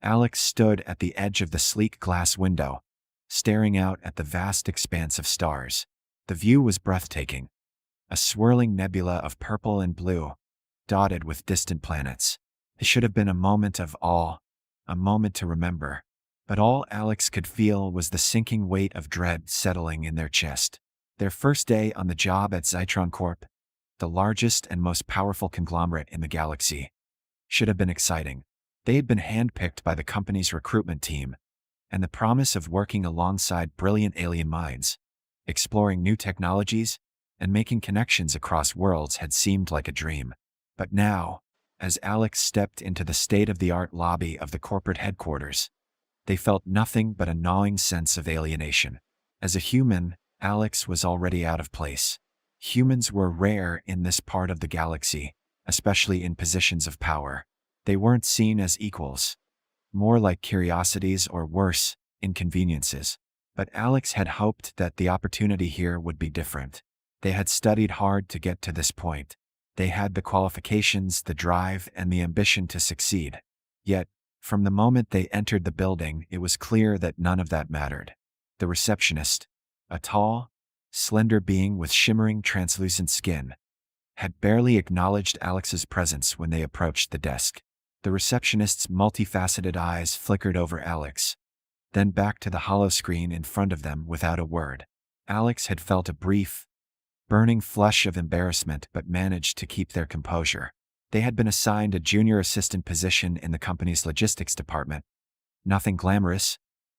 Alex stood at the edge of the sleek glass window, staring out at the vast expanse of stars. The view was breathtaking, a swirling nebula of purple and blue, dotted with distant planets. It should have been a moment of awe, a moment to remember. But all Alex could feel was the sinking weight of dread settling in their chest. Their first day on the job at Zytron Corp, the largest and most powerful conglomerate in the galaxy, should have been exciting. They had been handpicked by the company's recruitment team, and the promise of working alongside brilliant alien minds, exploring new technologies, and making connections across worlds had seemed like a dream. But now, as Alex stepped into the state-of-the-art lobby of the corporate headquarters, they felt nothing but a gnawing sense of alienation. As a human, Alex was already out of place. Humans were rare in this part of the galaxy, especially in positions of power. They weren't seen as equals, more like curiosities or worse, inconveniences. But Alex had hoped that the opportunity here would be different. They had studied hard to get to this point. They had the qualifications, the drive, and the ambition to succeed. Yet, from the moment they entered the building, it was clear that none of that mattered. The receptionist, a tall, slender being with shimmering translucent skin, had barely acknowledged Alex's presence when they approached the desk. The receptionist's multifaceted eyes flickered over Alex, then back to the hollow screen in front of them without a word. Alex had felt a brief, burning flush of embarrassment but managed to keep their composure. They had been assigned a junior assistant position in the company's logistics department. Nothing glamorous,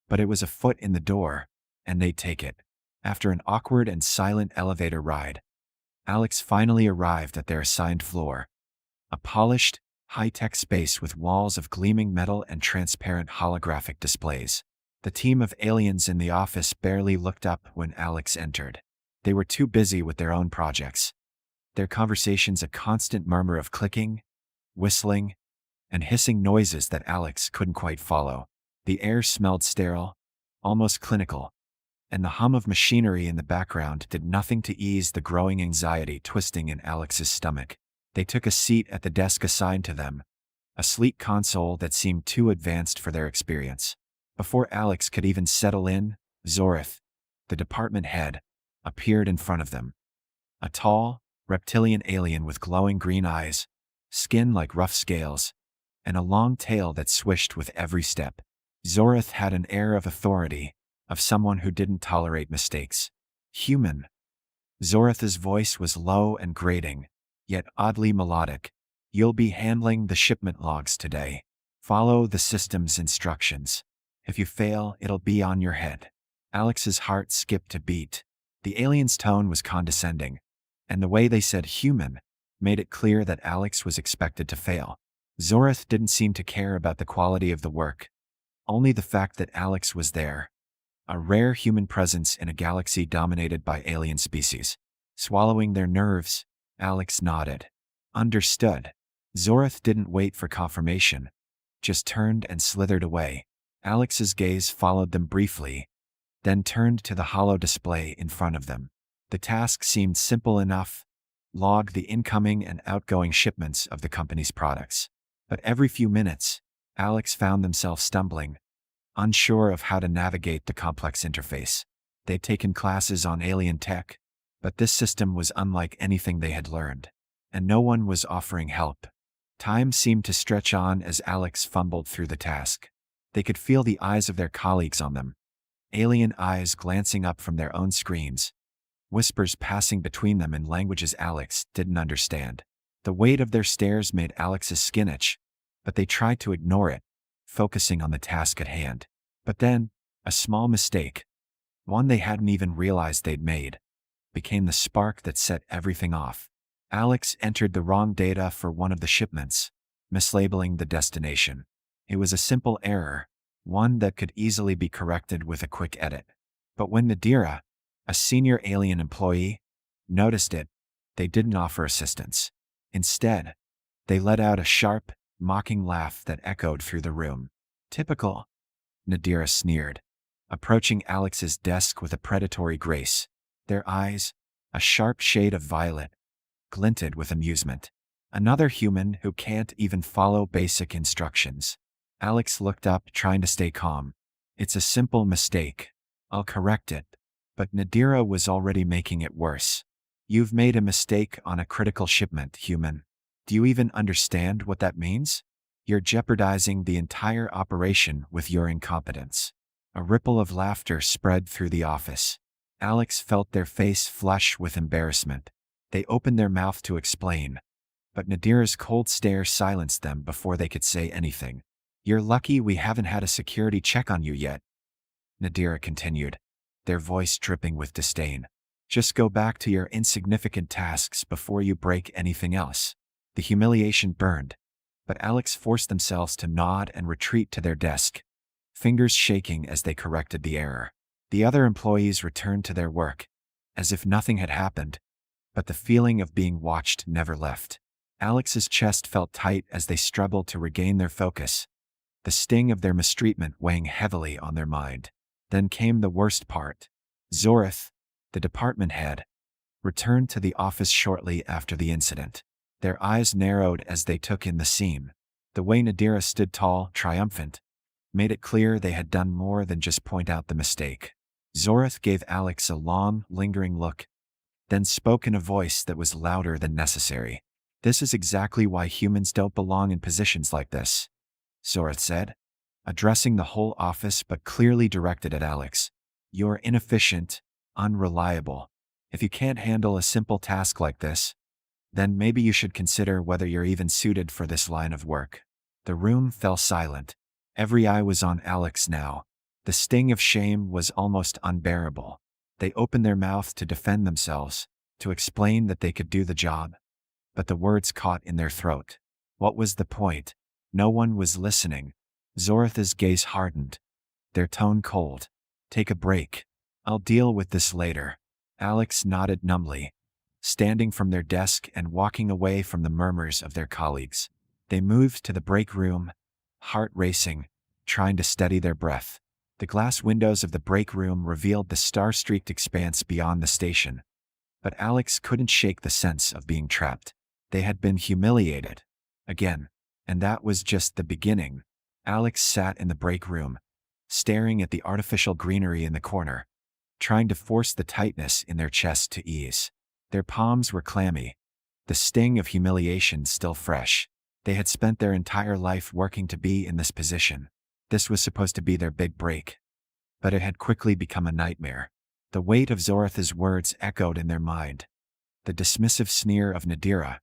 but it was a foot in the door, and they'd take it. After an awkward and silent elevator ride, Alex finally arrived at their assigned floor. A polished, high-tech space with walls of gleaming metal and transparent holographic displays. The team of aliens in the office barely looked up when Alex entered. They were too busy with their own projects, their conversations a constant murmur of clicking, whistling, and hissing noises that Alex couldn't quite follow. The air smelled sterile, almost clinical, and the hum of machinery in the background did nothing to ease the growing anxiety twisting in Alex's stomach. They took a seat at the desk assigned to them, a sleek console that seemed too advanced for their experience. Before Alex could even settle in, Zorith, the department head, appeared in front of them. A tall, reptilian alien with glowing green eyes, skin like rough scales, and a long tail that swished with every step. Zorith had an air of authority, of someone who didn't tolerate mistakes. Human. Zorith's voice was low and grating, yet oddly melodic. You'll be handling the shipment logs today. Follow the system's instructions. If you fail, it'll be on your head. Alex's heart skipped a beat. The alien's tone was condescending, and the way they said human made it clear that Alex was expected to fail. Zorith didn't seem to care about the quality of the work, only the fact that Alex was there. A rare human presence in a galaxy dominated by alien species. Swallowing their nerves, Alex nodded. Understood. Zorith didn't wait for confirmation, just turned and slithered away. Alex's gaze followed them briefly, then turned to the hollow display in front of them. The task seemed simple enough: log the incoming and outgoing shipments of the company's products. But every few minutes, Alex found themselves stumbling, unsure of how to navigate the complex interface. They'd taken classes on alien tech, but this system was unlike anything they had learned, and no one was offering help. Time seemed to stretch on as Alex fumbled through the task. They could feel the eyes of their colleagues on them, alien eyes glancing up from their own screens, whispers passing between them in languages Alex didn't understand. The weight of their stares made Alex's skin itch, but they tried to ignore it, focusing on the task at hand. But then, a small mistake, one they hadn't even realized they'd made, became the spark that set everything off. Alex entered the wrong data for one of the shipments, mislabeling the destination. It was a simple error, one that could easily be corrected with a quick edit. But when Nadira, a senior alien employee, noticed it, they didn't offer assistance. Instead, they let out a sharp, mocking laugh that echoed through the room. Typical, Nadira sneered, approaching Alex's desk with a predatory grace. Their eyes, a sharp shade of violet, glinted with amusement. Another human who can't even follow basic instructions. Alex looked up, trying to stay calm. It's a simple mistake. I'll correct it. But Nadira was already making it worse. You've made a mistake on a critical shipment, human. Do you even understand what that means? You're jeopardizing the entire operation with your incompetence. A ripple of laughter spread through the office. Alex felt their face flush with embarrassment. They opened their mouth to explain, but Nadira's cold stare silenced them before they could say anything. You're lucky we haven't had a security check on you yet, Nadira continued, their voice dripping with disdain. Just go back to your insignificant tasks before you break anything else. The humiliation burned, but Alex forced themselves to nod and retreat to their desk, fingers shaking as they corrected the error. The other employees returned to their work, as if nothing had happened, but the feeling of being watched never left. Alex's chest felt tight as they struggled to regain their focus, the sting of their mistreatment weighing heavily on their mind. Then came the worst part. Zorith, the department head, returned to the office shortly after the incident. Their eyes narrowed as they took in the scene. The way Nadira stood tall, triumphant, made it clear they had done more than just point out the mistake. Zorith gave Alex a long, lingering look, then spoke in a voice that was louder than necessary. This is exactly why humans don't belong in positions like this, Zorith said, addressing the whole office but clearly directed at Alex. You're inefficient, unreliable. If you can't handle a simple task like this, then maybe you should consider whether you're even suited for this line of work. The room fell silent. Every eye was on Alex now. The sting of shame was almost unbearable. They opened their mouth to defend themselves, to explain that they could do the job, but the words caught in their throat. What was the point? No one was listening. Zorith's gaze hardened, their tone cold. Take a break. I'll deal with this later. Alex nodded numbly, standing from their desk and walking away from the murmurs of their colleagues. They moved to the break room, heart racing, trying to steady their breath. The glass windows of the break room revealed the star-streaked expanse beyond the station, but Alex couldn't shake the sense of being trapped. They had been humiliated. Again. And that was just the beginning. Alex sat in the break room, staring at the artificial greenery in the corner, trying to force the tightness in their chest to ease. Their palms were clammy, the sting of humiliation still fresh. They had spent their entire life working to be in this position. This was supposed to be their big break, but it had quickly become a nightmare. The weight of Zorith's words echoed in their mind. The dismissive sneer of Nadira,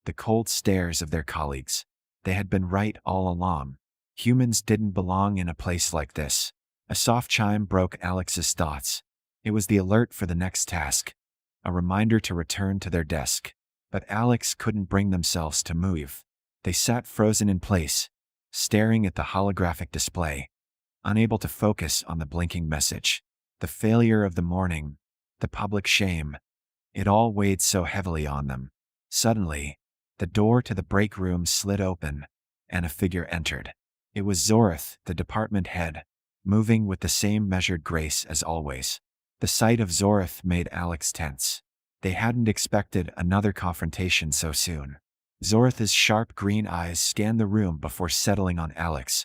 the cold stares of their colleagues. They had been right all along. Humans didn't belong in a place like this. A soft chime broke Alex's thoughts. It was the alert for the next task, a reminder to return to their desk. But Alex couldn't bring themselves to move. They sat frozen in place, staring at the holographic display, unable to focus on the blinking message. The failure of the morning, the public shame, it all weighed so heavily on them. Suddenly, the door to the break room slid open, and a figure entered. It was Zorith, the department head, moving with the same measured grace as always. The sight of Zorith made Alex tense. They hadn't expected another confrontation so soon. Zorith's sharp green eyes scanned the room before settling on Alex,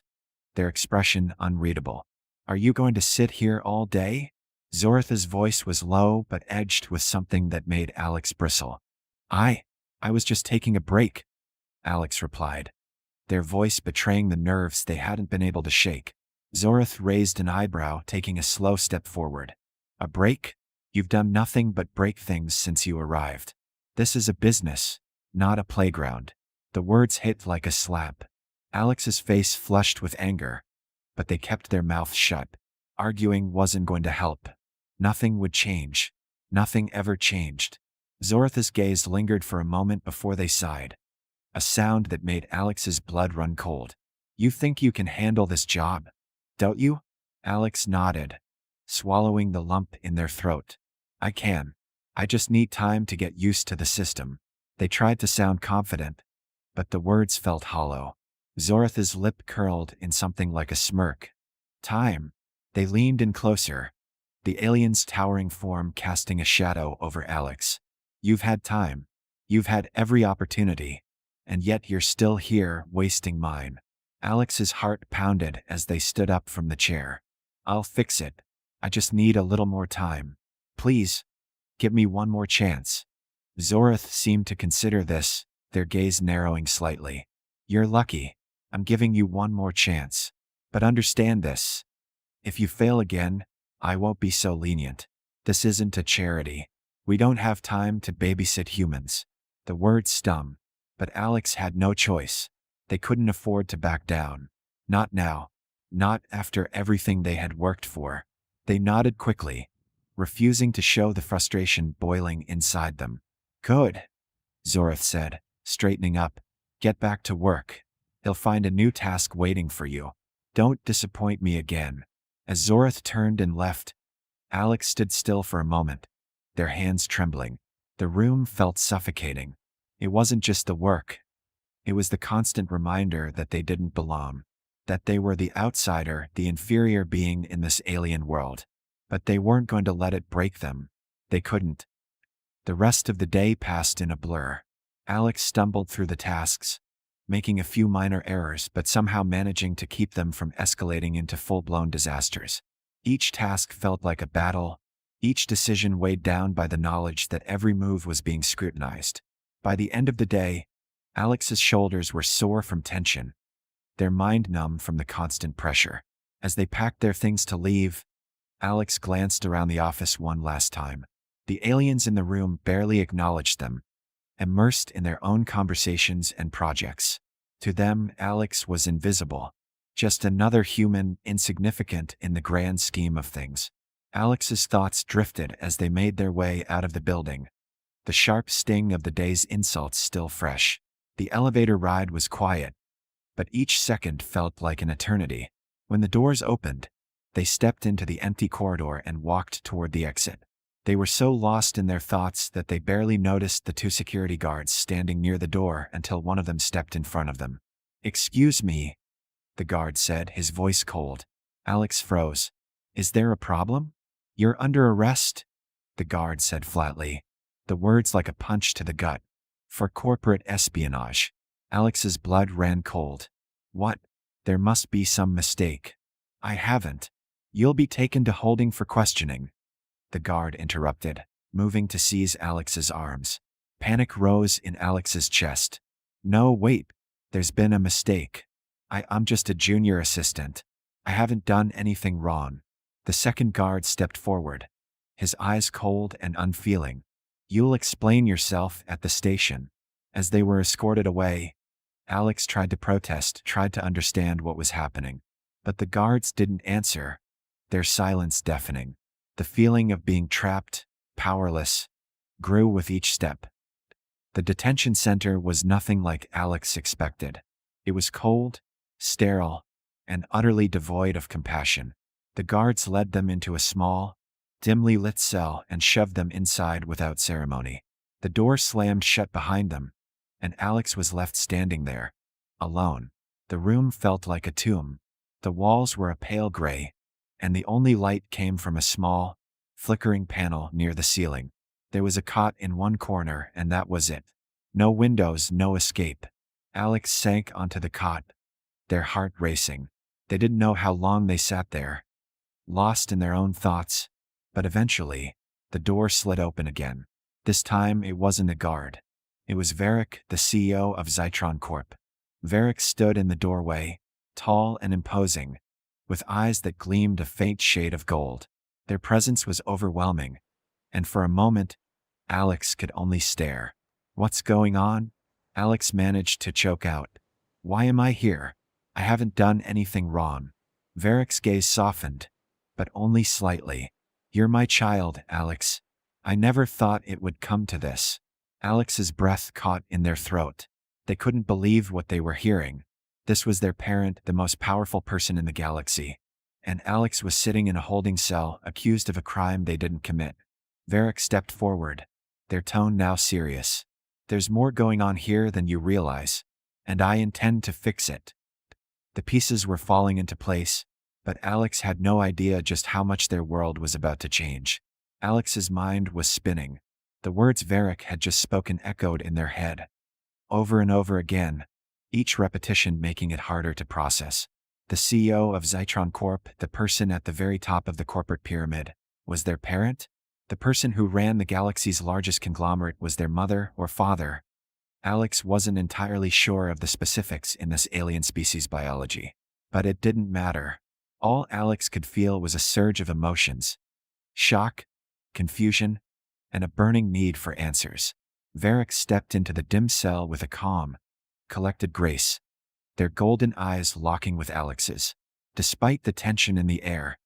their expression unreadable. Are you going to sit here all day? Zorith's voice was low but edged with something that made Alex bristle. I was just taking a break, Alex replied, their voice betraying the nerves they hadn't been able to shake. Zorith raised an eyebrow, taking a slow step forward. A break? You've done nothing but break things since you arrived. This is a business, not a playground. The words hit like a slap. Alex's face flushed with anger, but they kept their mouths shut. Arguing wasn't going to help. Nothing would change. Nothing ever changed. Zorith's gaze lingered for a moment before they sighed, a sound that made Alex's blood run cold. You think you can handle this job, don't you? Alex nodded, swallowing the lump in their throat. I can. I just need time to get used to the system. They tried to sound confident, but the words felt hollow. Zorith's lip curled in something like a smirk. Time. They leaned in closer, the alien's towering form casting a shadow over Alex. You've had time. You've had every opportunity, and yet you're still here wasting mine. Alex's heart pounded as they stood up from the chair. I'll fix it. I just need a little more time. Please, give me one more chance. Zorath seemed to consider this, their gaze narrowing slightly. You're lucky. I'm giving you one more chance. But understand this. If you fail again, I won't be so lenient. This isn't a charity. We don't have time to babysit humans. The words stung, but Alex had no choice. They couldn't afford to back down. Not now. Not after everything they had worked for. They nodded quickly, refusing to show the frustration boiling inside them. Good, Zorath said, straightening up. Get back to work. He'll find a new task waiting for you. Don't disappoint me again. As Zorath turned and left, Alex stood still for a moment, their hands trembling. The room felt suffocating. It wasn't just the work. It was the constant reminder that they didn't belong, that they were the outsider, the inferior being in this alien world. But they weren't going to let it break them. They couldn't. The rest of the day passed in a blur. Alex stumbled through the tasks, making a few minor errors but somehow managing to keep them from escalating into full-blown disasters. Each task felt like a battle, each decision weighed down by the knowledge that every move was being scrutinized. By the end of the day, Alex's shoulders were sore from tension, their mind numb from the constant pressure. As they packed their things to leave, Alex glanced around the office one last time. The aliens in the room barely acknowledged them, immersed in their own conversations and projects. To them, Alex was invisible, just another human, insignificant in the grand scheme of things. Alex's thoughts drifted as they made their way out of the building, the sharp sting of the day's insults still fresh. The elevator ride was quiet, but each second felt like an eternity. When the doors opened, they stepped into the empty corridor and walked toward the exit. They were so lost in their thoughts that they barely noticed the two security guards standing near the door until one of them stepped in front of them. "Excuse me," the guard said, his voice cold. Alex froze. "Is there a problem?" "You're under arrest," the guard said flatly, the words like a punch to the gut. "For corporate espionage." Alex's blood ran cold. "What? There must be some mistake." "I haven't." "You'll be taken to holding for questioning," the guard interrupted, moving to seize Alex's arms. Panic rose in Alex's chest. "No, wait. There's been a mistake. I'm just a junior assistant. I haven't done anything wrong." The second guard stepped forward, his eyes cold and unfeeling. "You'll explain yourself at the station." As they were escorted away, Alex tried to protest, tried to understand what was happening. But the guards didn't answer, their silence deafening. The feeling of being trapped, powerless, grew with each step. The detention center was nothing like Alex expected. It was cold, sterile, and utterly devoid of compassion. The guards led them into a small, dimly lit cell and shoved them inside without ceremony. The door slammed shut behind them, and Alex was left standing there, alone. The room felt like a tomb. The walls were a pale gray, and the only light came from a small, flickering panel near the ceiling. There was a cot in one corner, and that was it. No windows, no escape. Alex sank onto the cot, their heart racing. They didn't know how long they sat there, lost in their own thoughts, but eventually, the door slid open again. This time it wasn't a guard. It was Varric, the CEO of Zytron Corp. Varric stood in the doorway, tall and imposing, with eyes that gleamed a faint shade of gold. Their presence was overwhelming, and for a moment, Alex could only stare. "What's going on?" Alex managed to choke out. "Why am I here? I haven't done anything wrong." Varric's gaze softened, but only slightly. "You're my child, Alex. I never thought it would come to this." Alex's breath caught in their throat. They couldn't believe what they were hearing. This was their parent, the most powerful person in the galaxy. And Alex was sitting in a holding cell, accused of a crime they didn't commit. Varric stepped forward, their tone now serious. "There's more going on here than you realize, and I intend to fix it." The pieces were falling into place, but Alex had no idea just how much their world was about to change. Alex's mind was spinning. The words Varric had just spoken echoed in their head, over and over again. each repetition making it harder to process. The CEO of Zytron Corp, the person at the very top of the corporate pyramid, was their parent? The person who ran the galaxy's largest conglomerate was their mother or father? Alex wasn't entirely sure of the specifics in this alien species biology. But it didn't matter. All Alex could feel was a surge of emotions. Shock, confusion, and a burning need for answers. Varric stepped into the dim cell with a calm, collected grace, their golden eyes locking with Alex's. Despite the tension in the air,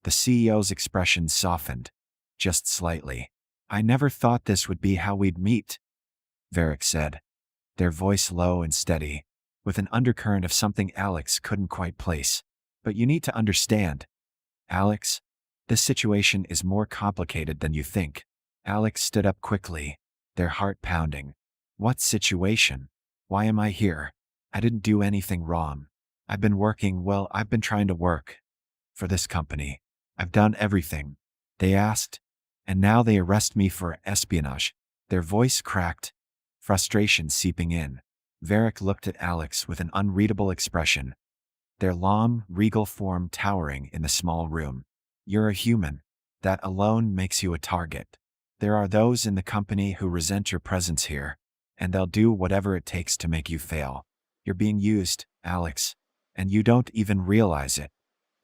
the CEO's expression softened, just slightly. "I never thought this would be how we'd meet," Varric said, their voice low and steady, with an undercurrent of something Alex couldn't quite place. "But you need to understand, Alex, this situation is more complicated than you think." Alex stood up quickly, their heart pounding. "What situation? Why am I here? I didn't do anything wrong. I've been trying to work for this company. I've done everything they asked, and now they arrest me for espionage." Their voice cracked, frustration seeping in. Varric looked at Alex with an unreadable expression, their long, regal form towering in the small room. "You're a human. That alone makes you a target. There are those in the company who resent your presence here, and they'll do whatever it takes to make you fail. You're being used, Alex, and you don't even realize it."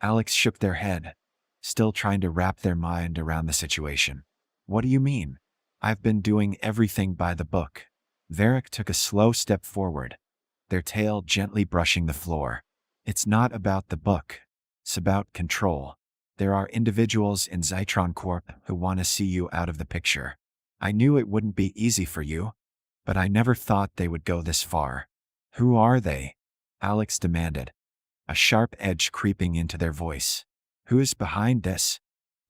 Alex shook their head, still trying to wrap their mind around the situation. "What do you mean? I've been doing everything by the book." Varric took a slow step forward, their tail gently brushing the floor. "It's not about the book. It's about control. There are individuals in Zytron Corp who want to see you out of the picture. I knew it wouldn't be easy for you, but I never thought they would go this far." "Who are they?" Alex demanded, a sharp edge creeping into their voice. "Who's behind this?"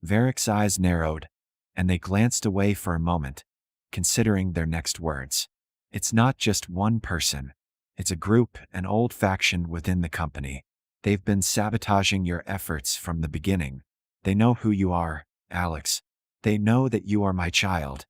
Varric's eyes narrowed, and they glanced away for a moment, considering their next words. "It's not just one person. It's a group, an old faction within the company. They've been sabotaging your efforts from the beginning. They know who you are, Alex. They know that you are my child,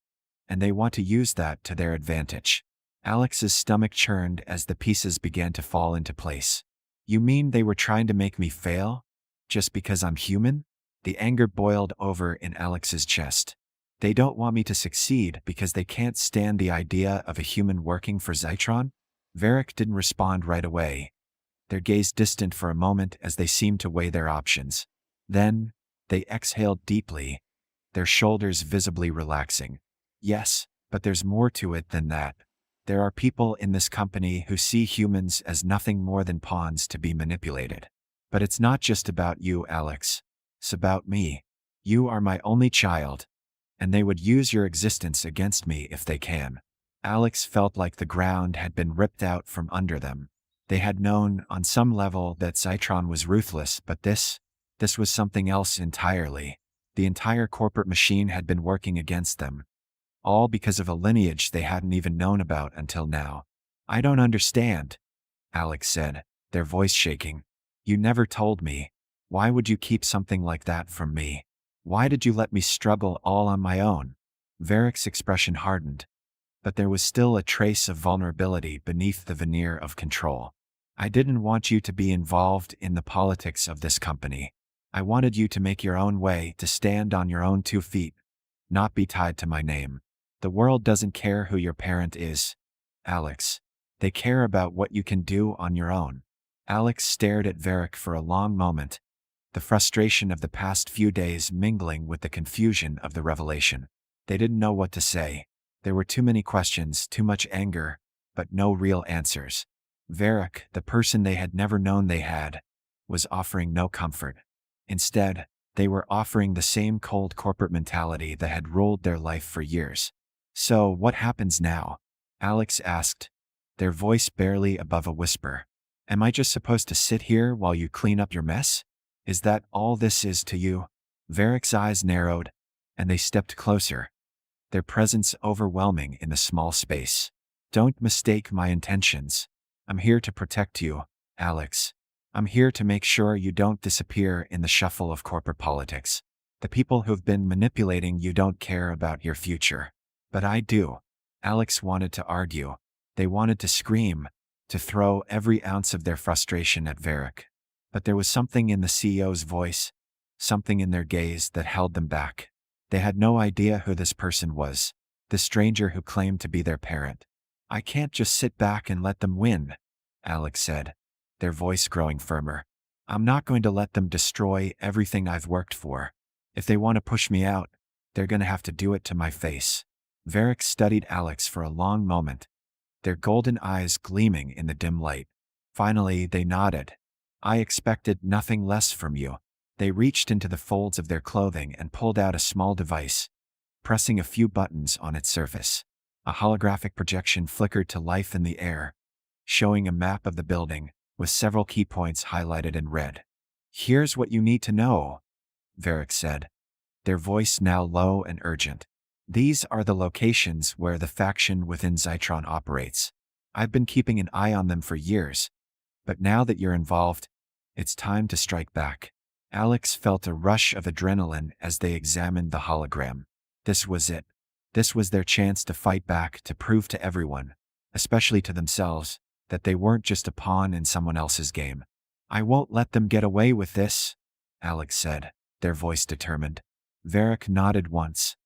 and they want to use that to their advantage." Alex's stomach churned as the pieces began to fall into place. "You mean they were trying to make me fail? Just because I'm human?" The anger boiled over in Alex's chest. "They don't want me to succeed because they can't stand the idea of a human working for Zytron?" Varric didn't respond right away, their gaze distant for a moment as they seemed to weigh their options. Then, they exhaled deeply, their shoulders visibly relaxing. "Yes, but there's more to it than that. There are people in this company who see humans as nothing more than pawns to be manipulated. But it's not just about you, Alex. It's about me. You are my only child, and they would use your existence against me if they can." Alex felt like the ground had been ripped out from under them. They had known, on some level, that Zytron was ruthless, but this was something else entirely. The entire corporate machine had been working against them, all because of a lineage they hadn't even known about until now. "I don't understand," Alex said, their voice shaking. "You never told me. Why would you keep something like that from me? Why did you let me struggle all on my own?" Varric's expression hardened, but there was still a trace of vulnerability beneath the veneer of control. "I didn't want you to be involved in the politics of this company. I wanted you to make your own way, to stand on your own 2 feet, not be tied to my name. The world doesn't care who your parent is, Alex. They care about what you can do on your own." Alex stared at Varric for a long moment, the frustration of the past few days mingling with the confusion of the revelation. They didn't know what to say. There were too many questions, too much anger, but no real answers. Varric, the person they had never known they had, was offering no comfort. Instead, they were offering the same cold corporate mentality that had ruled their life for years. "So, what happens now?" Alex asked, their voice barely above a whisper. "Am I just supposed to sit here while you clean up your mess? Is that all this is to you?" Varric's eyes narrowed, and they stepped closer, their presence overwhelming in the small space. "Don't mistake my intentions. I'm here to protect you, Alex. I'm here to make sure you don't disappear in the shuffle of corporate politics. The people who've been manipulating you don't care about your future. But I do." Alex wanted to argue. They wanted to scream, to throw every ounce of their frustration at Varric. But there was something in the CEO's voice, something in their gaze that held them back. They had no idea who this person was, the stranger who claimed to be their parent. "I can't just sit back and let them win," Alex said, their voice growing firmer. "I'm not going to let them destroy everything I've worked for. If they want to push me out, they're going to have to do it to my face." Varric studied Alex for a long moment, their golden eyes gleaming in the dim light. Finally, they nodded. "I expected nothing less from you." They reached into the folds of their clothing and pulled out a small device, pressing a few buttons on its surface. A holographic projection flickered to life in the air, showing a map of the building, with several key points highlighted in red. "Here's what you need to know," Varric said, their voice now low and urgent. "These are the locations where the faction within Zytron operates. I've been keeping an eye on them for years, but now that you're involved, it's time to strike back." Alex felt a rush of adrenaline as they examined the hologram. This was it. This was their chance to fight back, to prove to everyone, especially to themselves, that they weren't just a pawn in someone else's game. "I won't let them get away with this," Alex said, their voice determined. Varric nodded once,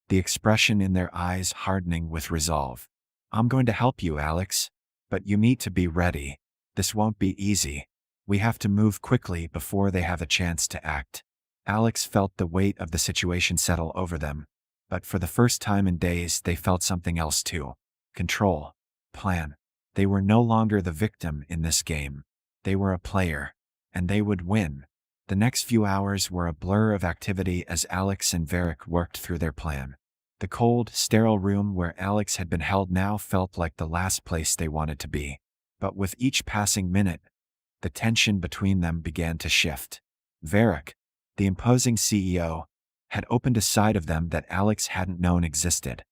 the expression in their eyes hardening with resolve. "I'm going to help you, Alex, but you need to be ready. This won't be easy. We have to move quickly before they have a chance to act." Alex felt the weight of the situation settle over them, but for the first time in days they felt something else too. Control. Plan. They were no longer the victim in this game. They were a player, and they would win. The next few hours were a blur of activity as Alex and Varric worked through their plan. The cold, sterile room where Alex had been held now felt like the last place they wanted to be. But with each passing minute, the tension between them began to shift. Varric, the imposing CEO, had opened a side of them that Alex hadn't known existed.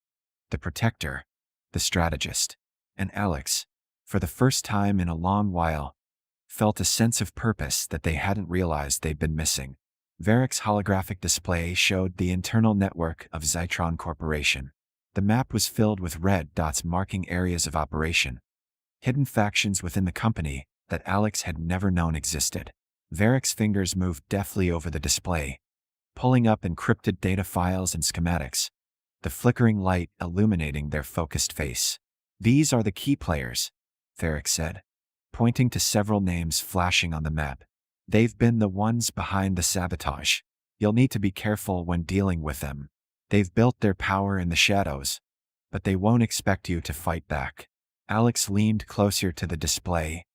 The protector, the strategist. And Alex, for the first time in a long while, felt a sense of purpose that they hadn't realized they'd been missing. Varric's holographic display showed the internal network of Zytron Corporation. The map was filled with red dots marking areas of operation, hidden factions within the company that Alex had never known existed. Varric's fingers moved deftly over the display, pulling up encrypted data files and schematics, the flickering light illuminating their focused face. "These are the key players," Varric said, pointing to several names flashing on the map. "They've been the ones behind the sabotage. You'll need to be careful when dealing with them. They've built their power in the shadows, but they won't expect you to fight back." Alex leaned closer to the display,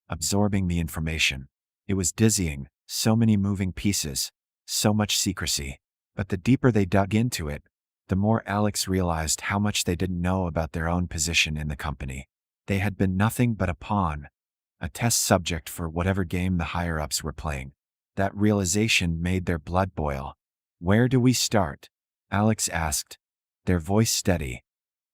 absorbing the information. It was dizzying, so many moving pieces, so much secrecy. But the deeper they dug into it, the more Alex realized how much they didn't know about their own position in the company. They had been nothing but a pawn, a test subject for whatever game the higher-ups were playing. That realization made their blood boil. "Where do we start?" Alex asked, their voice steady,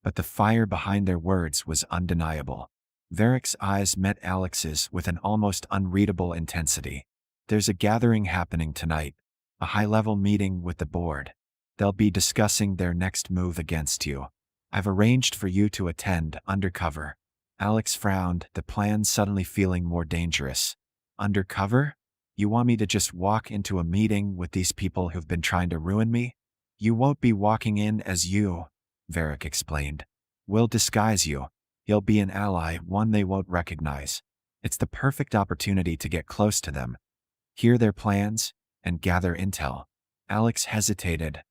but the fire behind their words was undeniable. Varric's eyes met Alex's with an almost unreadable intensity. "There's a gathering happening tonight, a high-level meeting with the board. They'll be discussing their next move against you. I've arranged for you to attend undercover." Alex frowned, the plan suddenly feeling more dangerous. "Undercover? You want me to just walk into a meeting with these people who've been trying to ruin me?" "You won't be walking in as you," Varric explained. "We'll disguise you. You'll be an ally, one they won't recognize. It's the perfect opportunity to get close to them, hear their plans, and gather intel." Alex hesitated,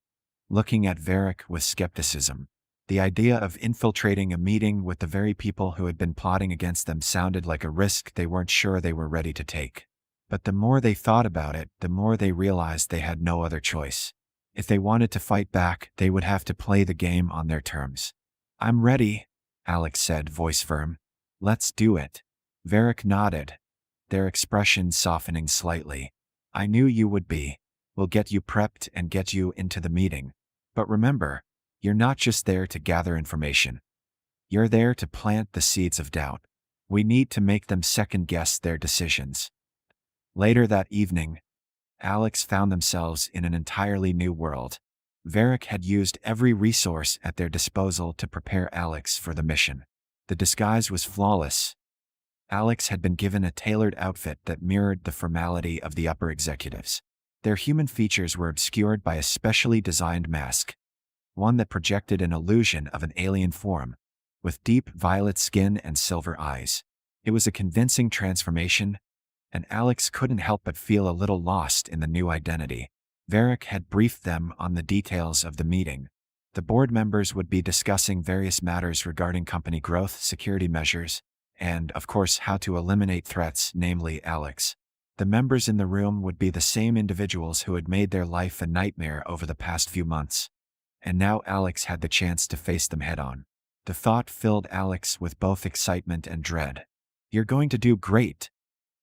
looking at Varric with skepticism. The idea of infiltrating a meeting with the very people who had been plotting against them sounded like a risk they weren't sure they were ready to take. But the more they thought about it, the more they realized they had no other choice. If they wanted to fight back, they would have to play the game on their terms. "I'm ready," Alex said, voice firm. "Let's do it." Varric nodded, their expression softening slightly. "I knew you would be. We'll get you prepped and get you into the meeting. But remember, you're not just there to gather information. You're there to plant the seeds of doubt. We need to make them second-guess their decisions." Later that evening, Alex found themselves in an entirely new world. Varric had used every resource at their disposal to prepare Alex for the mission. The disguise was flawless, Alex had been given a tailored outfit that mirrored the formality of the upper executives. Their human features were obscured by a specially designed mask, one that projected an illusion of an alien form, with deep violet skin and silver eyes. It was a convincing transformation, and Alex couldn't help but feel a little lost in the new identity. Varric had briefed them on the details of the meeting. The board members would be discussing various matters regarding company growth, security measures, and, of course, how to eliminate threats, namely Alex. The members in the room would be the same individuals who had made their life a nightmare over the past few months. And now Alex had the chance to face them head-on. The thought filled Alex with both excitement and dread. "You're going to do great,"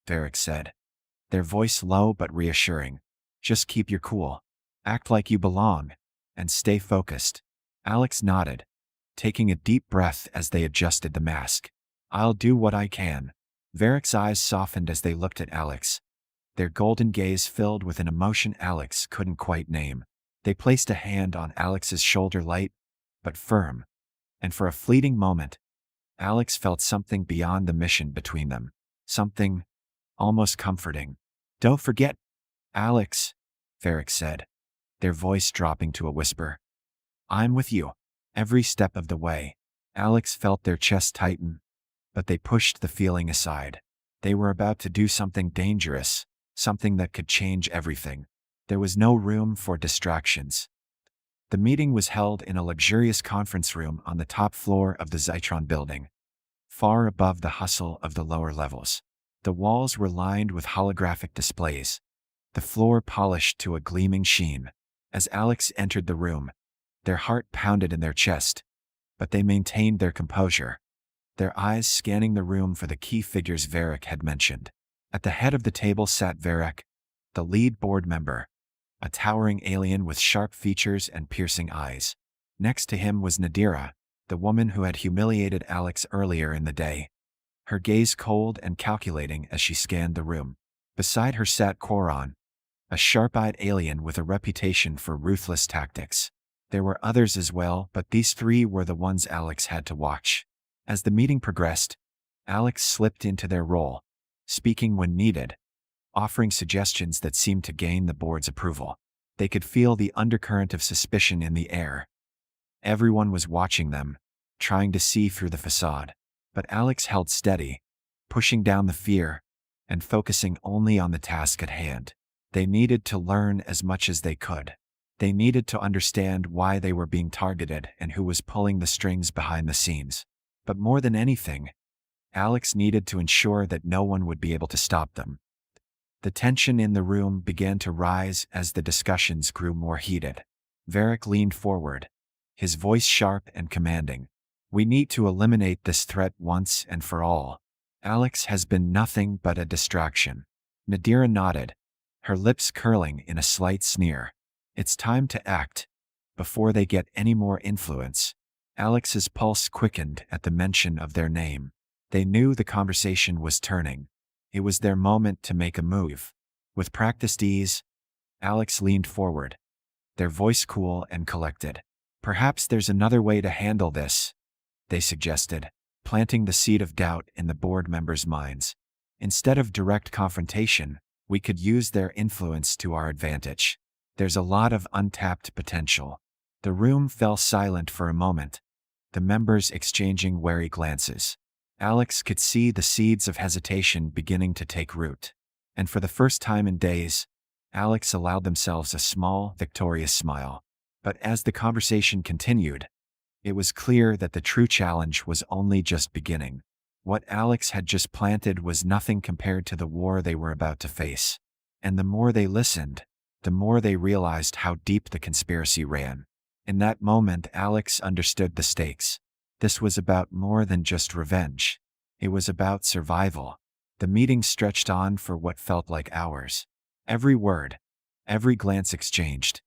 Varric said, their voice low but reassuring. "Just keep your cool. Act like you belong. And stay focused." Alex nodded, taking a deep breath as they adjusted the mask. "I'll do what I can." Varric's eyes softened as they looked at Alex, their golden gaze filled with an emotion Alex couldn't quite name. They placed a hand on Alex's shoulder, light but firm, and for a fleeting moment, Alex felt something beyond the mission between them. Something almost comforting. "Don't forget, Alex," Varric said, their voice dropping to a whisper. "I'm with you, every step of the way." Alex felt their chest tighten, but they pushed the feeling aside. They were about to do something dangerous, something that could change everything. There was no room for distractions. The meeting was held in a luxurious conference room on the top floor of the Zytron building, far above the hustle of the lower levels. The walls were lined with holographic displays, the floor polished to a gleaming sheen. As Alex entered the room, their heart pounded in their chest, but they maintained their composure, their eyes scanning the room for the key figures Varric had mentioned. At the head of the table sat Varric, the lead board member, a towering alien with sharp features and piercing eyes. Next to him was Nadira, the woman who had humiliated Alex earlier in the day, her gaze cold and calculating as she scanned the room. Beside her sat Koran, a sharp-eyed alien with a reputation for ruthless tactics. There were others as well, but these three were the ones Alex had to watch. As the meeting progressed, Alex slipped into their role, speaking when needed, offering suggestions that seemed to gain the board's approval. They could feel the undercurrent of suspicion in the air. Everyone was watching them, trying to see through the facade. But Alex held steady, pushing down the fear, and focusing only on the task at hand. They needed to learn as much as they could. They needed to understand why they were being targeted and who was pulling the strings behind the scenes. But more than anything, Alex needed to ensure that no one would be able to stop them. The tension in the room began to rise as the discussions grew more heated. Varric leaned forward, his voice sharp and commanding. "We need to eliminate this threat once and for all. Alex has been nothing but a distraction." Nadira nodded, her lips curling in a slight sneer. "It's time to act, before they get any more influence." Alex's pulse quickened at the mention of their name. They knew the conversation was turning. It was their moment to make a move. With practiced ease, Alex leaned forward, their voice cool and collected. "Perhaps there's another way to handle this," they suggested, planting the seed of doubt in the board members' minds. "Instead of direct confrontation, we could use their influence to our advantage. There's a lot of untapped potential." The room fell silent for a moment, the members exchanging wary glances. Alex could see the seeds of hesitation beginning to take root. And for the first time in days, Alex allowed themselves a small, victorious smile. But as the conversation continued, it was clear that the true challenge was only just beginning. What Alex had just planted was nothing compared to the war they were about to face. And the more they listened, the more they realized how deep the conspiracy ran. In that moment, Alex understood the stakes. This was about more than just revenge. It was about survival. The meeting stretched on for what felt like hours. Every word, every glance exchanged,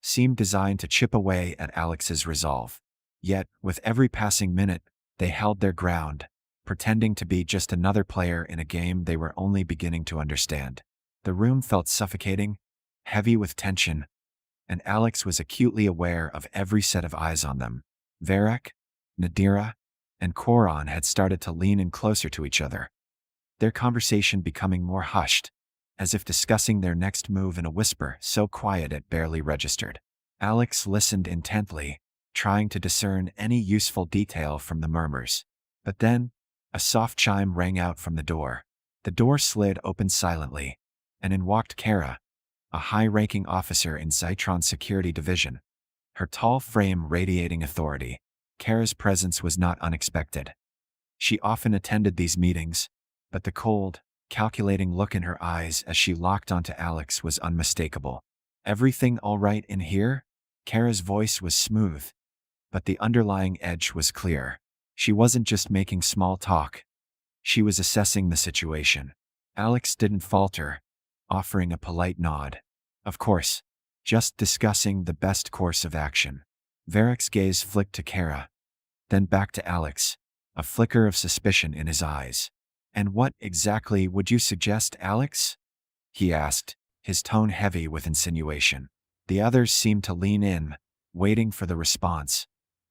seemed designed to chip away at Alex's resolve. Yet, with every passing minute, they held their ground, pretending to be just another player in a game they were only beginning to understand. The room felt suffocating, heavy with tension, and Alex was acutely aware of every set of eyes on them. Varric, Nadira, and Koran had started to lean in closer to each other, their conversation becoming more hushed, as if discussing their next move in a whisper so quiet it barely registered. Alex listened intently, trying to discern any useful detail from the murmurs. But then, a soft chime rang out from the door. The door slid open silently, and in walked Kara, a high-ranking officer in Zytron's security division, her tall frame radiating authority. Kara's presence was not unexpected. She often attended these meetings, but the cold, calculating look in her eyes as she locked onto Alex was unmistakable. "Everything all right in here?" Kara's voice was smooth, but the underlying edge was clear. She wasn't just making small talk. She was assessing the situation. Alex didn't falter, offering a polite nod. "Of course. Just discussing the best course of action." Varric's gaze flicked to Kara, then back to Alex, a flicker of suspicion in his eyes. "And what exactly would you suggest, Alex?" he asked, his tone heavy with insinuation. The others seemed to lean in, waiting for the response,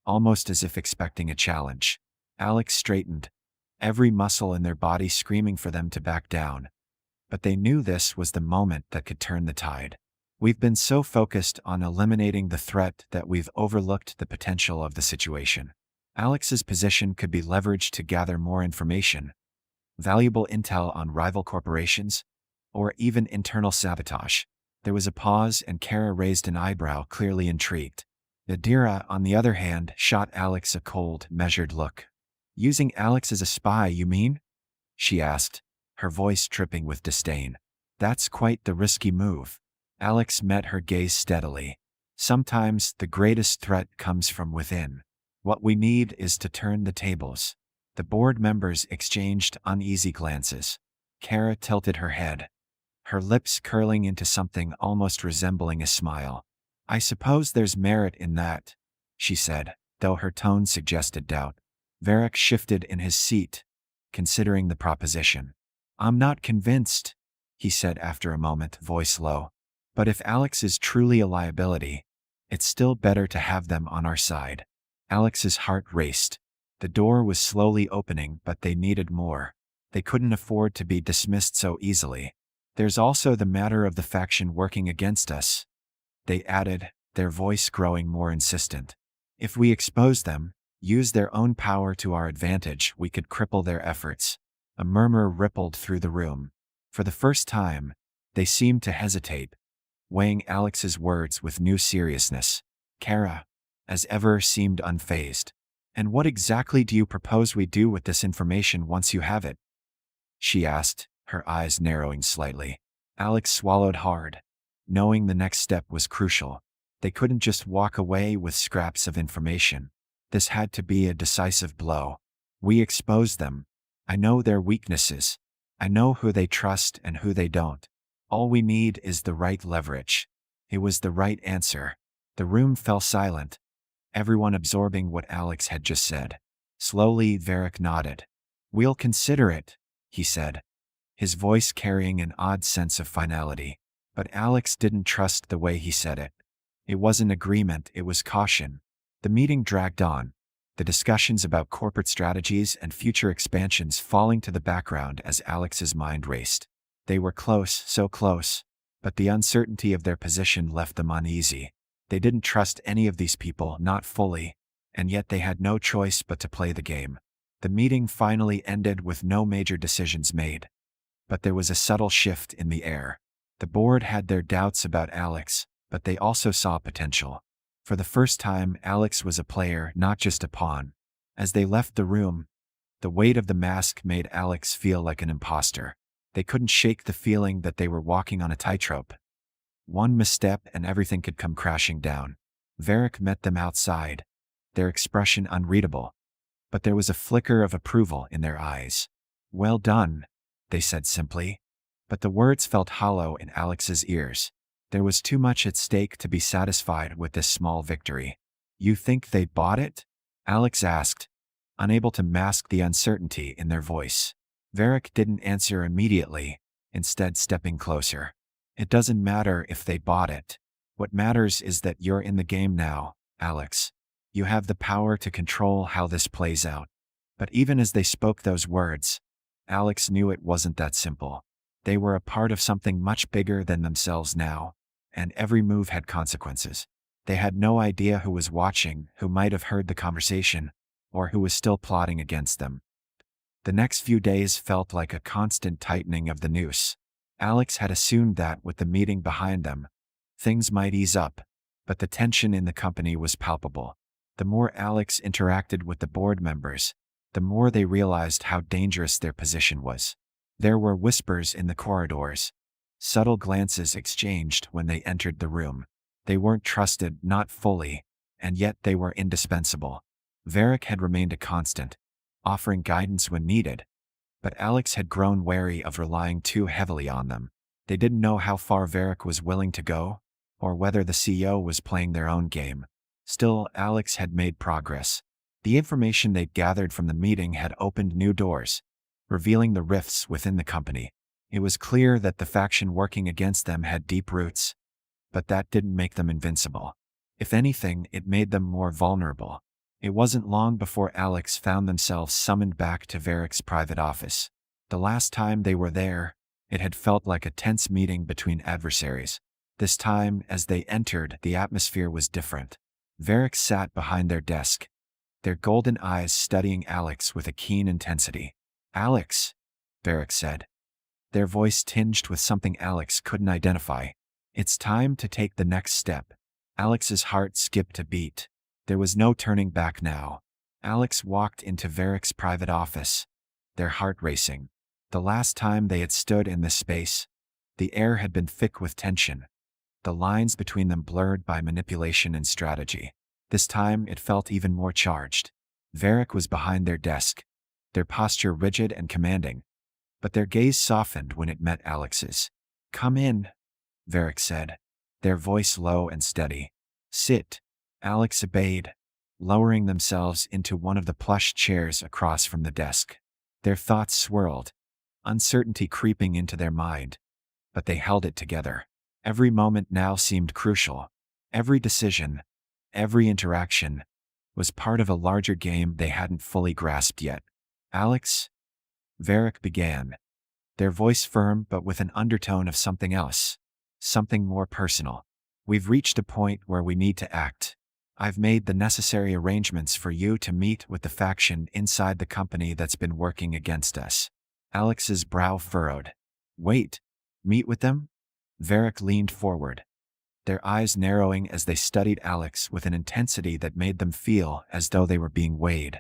almost as if expecting a challenge. Alex straightened, every muscle in their body screaming for them to back down. But they knew this was the moment that could turn the tide. "We've been so focused on eliminating the threat that we've overlooked the potential of the situation." Alex's position could be leveraged to gather more information, valuable intel on rival corporations, or even internal sabotage. There was a pause and Kara raised an eyebrow, clearly intrigued. Adira, on the other hand, shot Alex a cold, measured look. "Using Alex as a spy, you mean?" she asked, her voice tripping with disdain. "That's quite the risky move." Alex met her gaze steadily. "Sometimes the greatest threat comes from within. What we need is to turn the tables." The board members exchanged uneasy glances. Kara tilted her head, her lips curling into something almost resembling a smile. "I suppose there's merit in that," she said, though her tone suggested doubt. Varric shifted in his seat, considering the proposition. "I'm not convinced," he said after a moment, voice low. "But if Alex is truly a liability, it's still better to have them on our side." Alex's heart raced. The door was slowly opening, but they needed more. They couldn't afford to be dismissed so easily. "There's also the matter of the faction working against us," they added, their voice growing more insistent. "If we expose them, use their own power to our advantage, we could cripple their efforts." A murmur rippled through the room. For the first time, they seemed to hesitate, weighing Alex's words with new seriousness. Kara, as ever, seemed unfazed. "And what exactly do you propose we do with this information once you have it?" she asked, her eyes narrowing slightly. Alex swallowed hard, knowing the next step was crucial. They couldn't just walk away with scraps of information. This had to be a decisive blow. "We expose them. I know their weaknesses. I know who they trust and who they don't. All we need is the right leverage." It was the right answer. The room fell silent, everyone absorbing what Alex had just said. Slowly, Varric nodded. "We'll consider it," he said, his voice carrying an odd sense of finality. But Alex didn't trust the way he said it. It wasn't agreement, it was caution. The meeting dragged on, the discussions about corporate strategies and future expansions falling to the background as Alex's mind raced. They were close, so close, but the uncertainty of their position left them uneasy. They didn't trust any of these people, not fully, and yet they had no choice but to play the game. The meeting finally ended with no major decisions made. But there was a subtle shift in the air. The board had their doubts about Alex, but they also saw potential. For the first time, Alex was a player, not just a pawn. As they left the room, the weight of the mask made Alex feel like an imposter. They couldn't shake the feeling that they were walking on a tightrope. One misstep and everything could come crashing down. Varric met them outside, their expression unreadable. But there was a flicker of approval in their eyes. "Well done," they said simply. But the words felt hollow in Alex's ears. There was too much at stake to be satisfied with this small victory. "You think they bought it?" Alex asked, unable to mask the uncertainty in their voice. Varric didn't answer immediately, instead stepping closer. "It doesn't matter if they bought it. What matters is that you're in the game now, Alex. You have the power to control how this plays out." But even as they spoke those words, Alex knew it wasn't that simple. They were a part of something much bigger than themselves now, and every move had consequences. They had no idea who was watching, who might have heard the conversation, or who was still plotting against them. The next few days felt like a constant tightening of the noose. Alex had assumed that with the meeting behind them, things might ease up, but the tension in the company was palpable. The more Alex interacted with the board members, the more they realized how dangerous their position was. There were whispers in the corridors, subtle glances exchanged when they entered the room. They weren't trusted, not fully, and yet they were indispensable. Varric had remained a constant, offering guidance when needed, but Alex had grown wary of relying too heavily on them. They didn't know how far Varric was willing to go, or whether the CEO was playing their own game. Still, Alex had made progress. The information they'd gathered from the meeting had opened new doors, revealing the rifts within the company. It was clear that the faction working against them had deep roots, but that didn't make them invincible. If anything, it made them more vulnerable. It wasn't long before Alex found themselves summoned back to Varric's private office. The last time they were there, it had felt like a tense meeting between adversaries. This time, as they entered, the atmosphere was different. Varric sat behind their desk, their golden eyes studying Alex with a keen intensity. "Alex," Varric said, their voice tinged with something Alex couldn't identify. "It's time to take the next step." Alex's heart skipped a beat. There was no turning back now. Alex walked into Varric's private office, their heart racing. The last time they had stood in this space, the air had been thick with tension, the lines between them blurred by manipulation and strategy. This time it felt even more charged. Varric was behind their desk, their posture rigid and commanding, but their gaze softened when it met Alex's. "Come in," Varric said, their voice low and steady. "Sit." Alex obeyed, lowering themselves into one of the plush chairs across from the desk. Their thoughts swirled, uncertainty creeping into their mind, but they held it together. Every moment now seemed crucial. Every decision, every interaction, was part of a larger game they hadn't fully grasped yet. "Alex," Varric began, their voice firm but with an undertone of something else, something more personal. "We've reached a point where we need to act. I've made the necessary arrangements for you to meet with the faction inside the company that's been working against us." Alex's brow furrowed. "Wait, meet with them?" Varric leaned forward, their eyes narrowing as they studied Alex with an intensity that made them feel as though they were being weighed,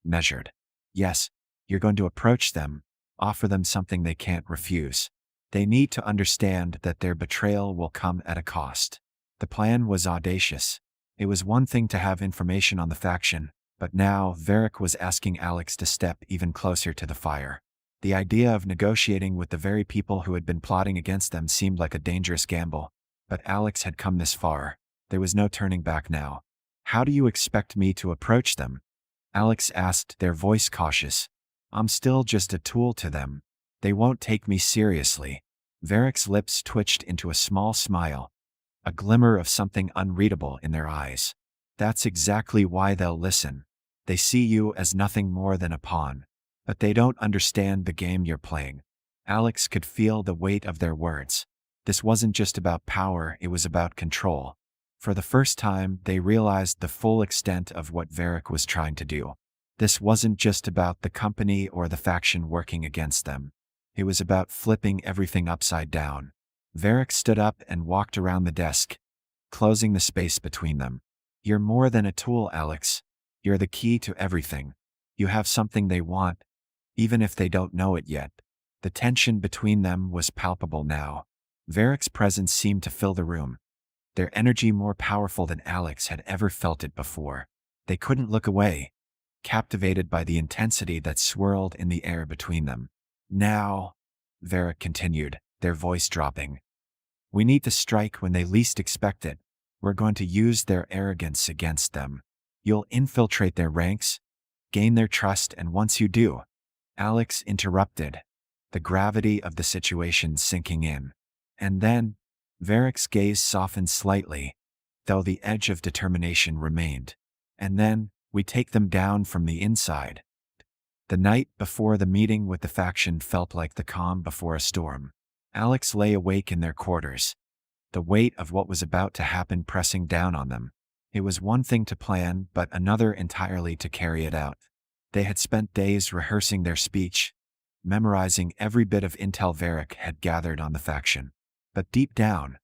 measured. "Yes, you're going to approach them, offer them something they can't refuse. They need to understand that their betrayal will come at a cost." The plan was audacious. It was one thing to have information on the faction, but now Varric was asking Alex to step even closer to the fire. The idea of negotiating with the very people who had been plotting against them seemed like a dangerous gamble, but Alex had come this far. There was no turning back now. "How do you expect me to approach them?" Alex asked, their voice cautious. "I'm still just a tool to them. They won't take me seriously." Varric's lips twitched into a small smile, a glimmer of something unreadable in their eyes. "That's exactly why they'll listen. They see you as nothing more than a pawn. But they don't understand the game you're playing." Alex could feel the weight of their words. This wasn't just about power, it was about control. For the first time, they realized the full extent of what Varric was trying to do. This wasn't just about the company or the faction working against them. It was about flipping everything upside down. Varric stood up and walked around the desk, closing the space between them. "You're more than a tool, Alex. You're the key to everything. You have something they want, even if they don't know it yet." The tension between them was palpable now. Varric's presence seemed to fill the room, their energy more powerful than Alex had ever felt it before. They couldn't look away, captivated by the intensity that swirled in the air between them. "Now," Varric continued, their voice dropping, "we need to strike when they least expect it. We're going to use their arrogance against them. You'll infiltrate their ranks, gain their trust, and once you do—" Alex interrupted, the gravity of the situation sinking in. "And then," Varric's gaze softened slightly, though the edge of determination remained. "And then, we take them down from the inside." The night before the meeting with the faction felt like the calm before a storm. Alex lay awake in their quarters, the weight of what was about to happen pressing down on them. It was one thing to plan, but another entirely to carry it out. They had spent days rehearsing their speech, memorizing every bit of intel Varric had gathered on the faction. But deep down,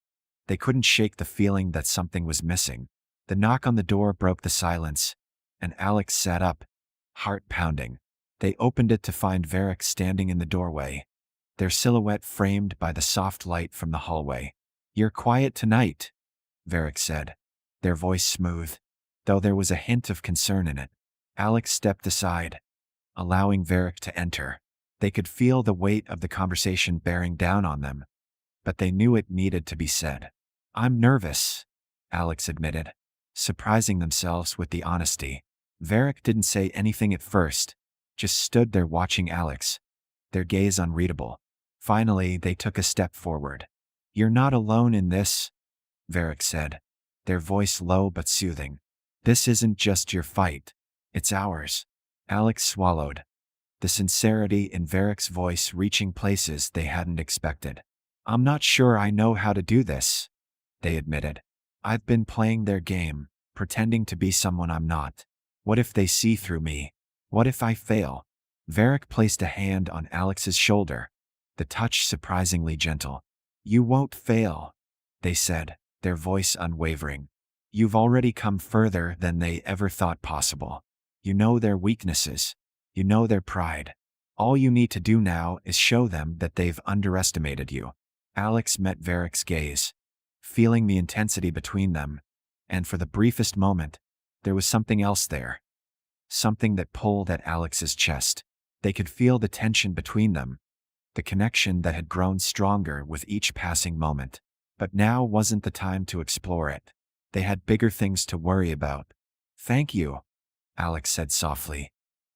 they couldn't shake the feeling that something was missing. The knock on the door broke the silence, and Alex sat up, heart pounding. They opened it to find Varric standing in the doorway, their silhouette framed by the soft light from the hallway. "You're quiet tonight," Varric said, their voice smooth, though there was a hint of concern in it. Alex stepped aside, allowing Varric to enter. They could feel the weight of the conversation bearing down on them, but they knew it needed to be said. "I'm nervous," Alex admitted, surprising themselves with the honesty. Varric didn't say anything at first, just stood there watching Alex, their gaze unreadable. Finally, they took a step forward. "You're not alone in this," Varric said, their voice low but soothing. "This isn't just your fight, it's ours." Alex swallowed, the sincerity in Varric's voice reaching places they hadn't expected. "I'm not sure I know how to do this," they admitted. "I've been playing their game, pretending to be someone I'm not. What if they see through me? What if I fail?" Varric placed a hand on Alex's shoulder, the touch surprisingly gentle. "You won't fail," they said, their voice unwavering. "You've already come further than they ever thought possible. You know their weaknesses. You know their pride. All you need to do now is show them that they've underestimated you." Alex met Varric's gaze, feeling the intensity between them, and for the briefest moment, there was something else there. Something that pulled at Alex's chest. They could feel the tension between them, the connection that had grown stronger with each passing moment. But now wasn't the time to explore it. They had bigger things to worry about. "Thank you," Alex said softly,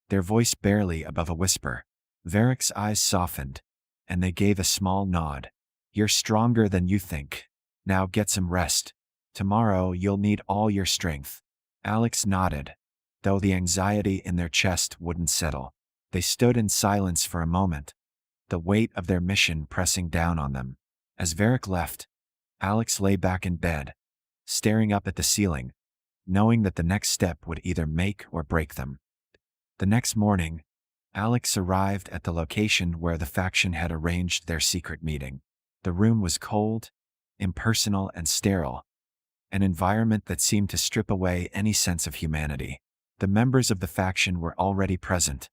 their voice barely above a whisper. Varric's eyes softened, and they gave a small nod. "You're stronger than you think. Now get some rest. Tomorrow you'll need all your strength." Alex nodded, though the anxiety in their chest wouldn't settle. They stood in silence for a moment, the weight of their mission pressing down on them. As Varric left, Alex lay back in bed, staring up at the ceiling, knowing that the next step would either make or break them. The next morning, Alex arrived at the location where the faction had arranged their secret meeting. The room was cold, impersonal, and sterile, an environment that seemed to strip away any sense of humanity. The members of the faction were already present,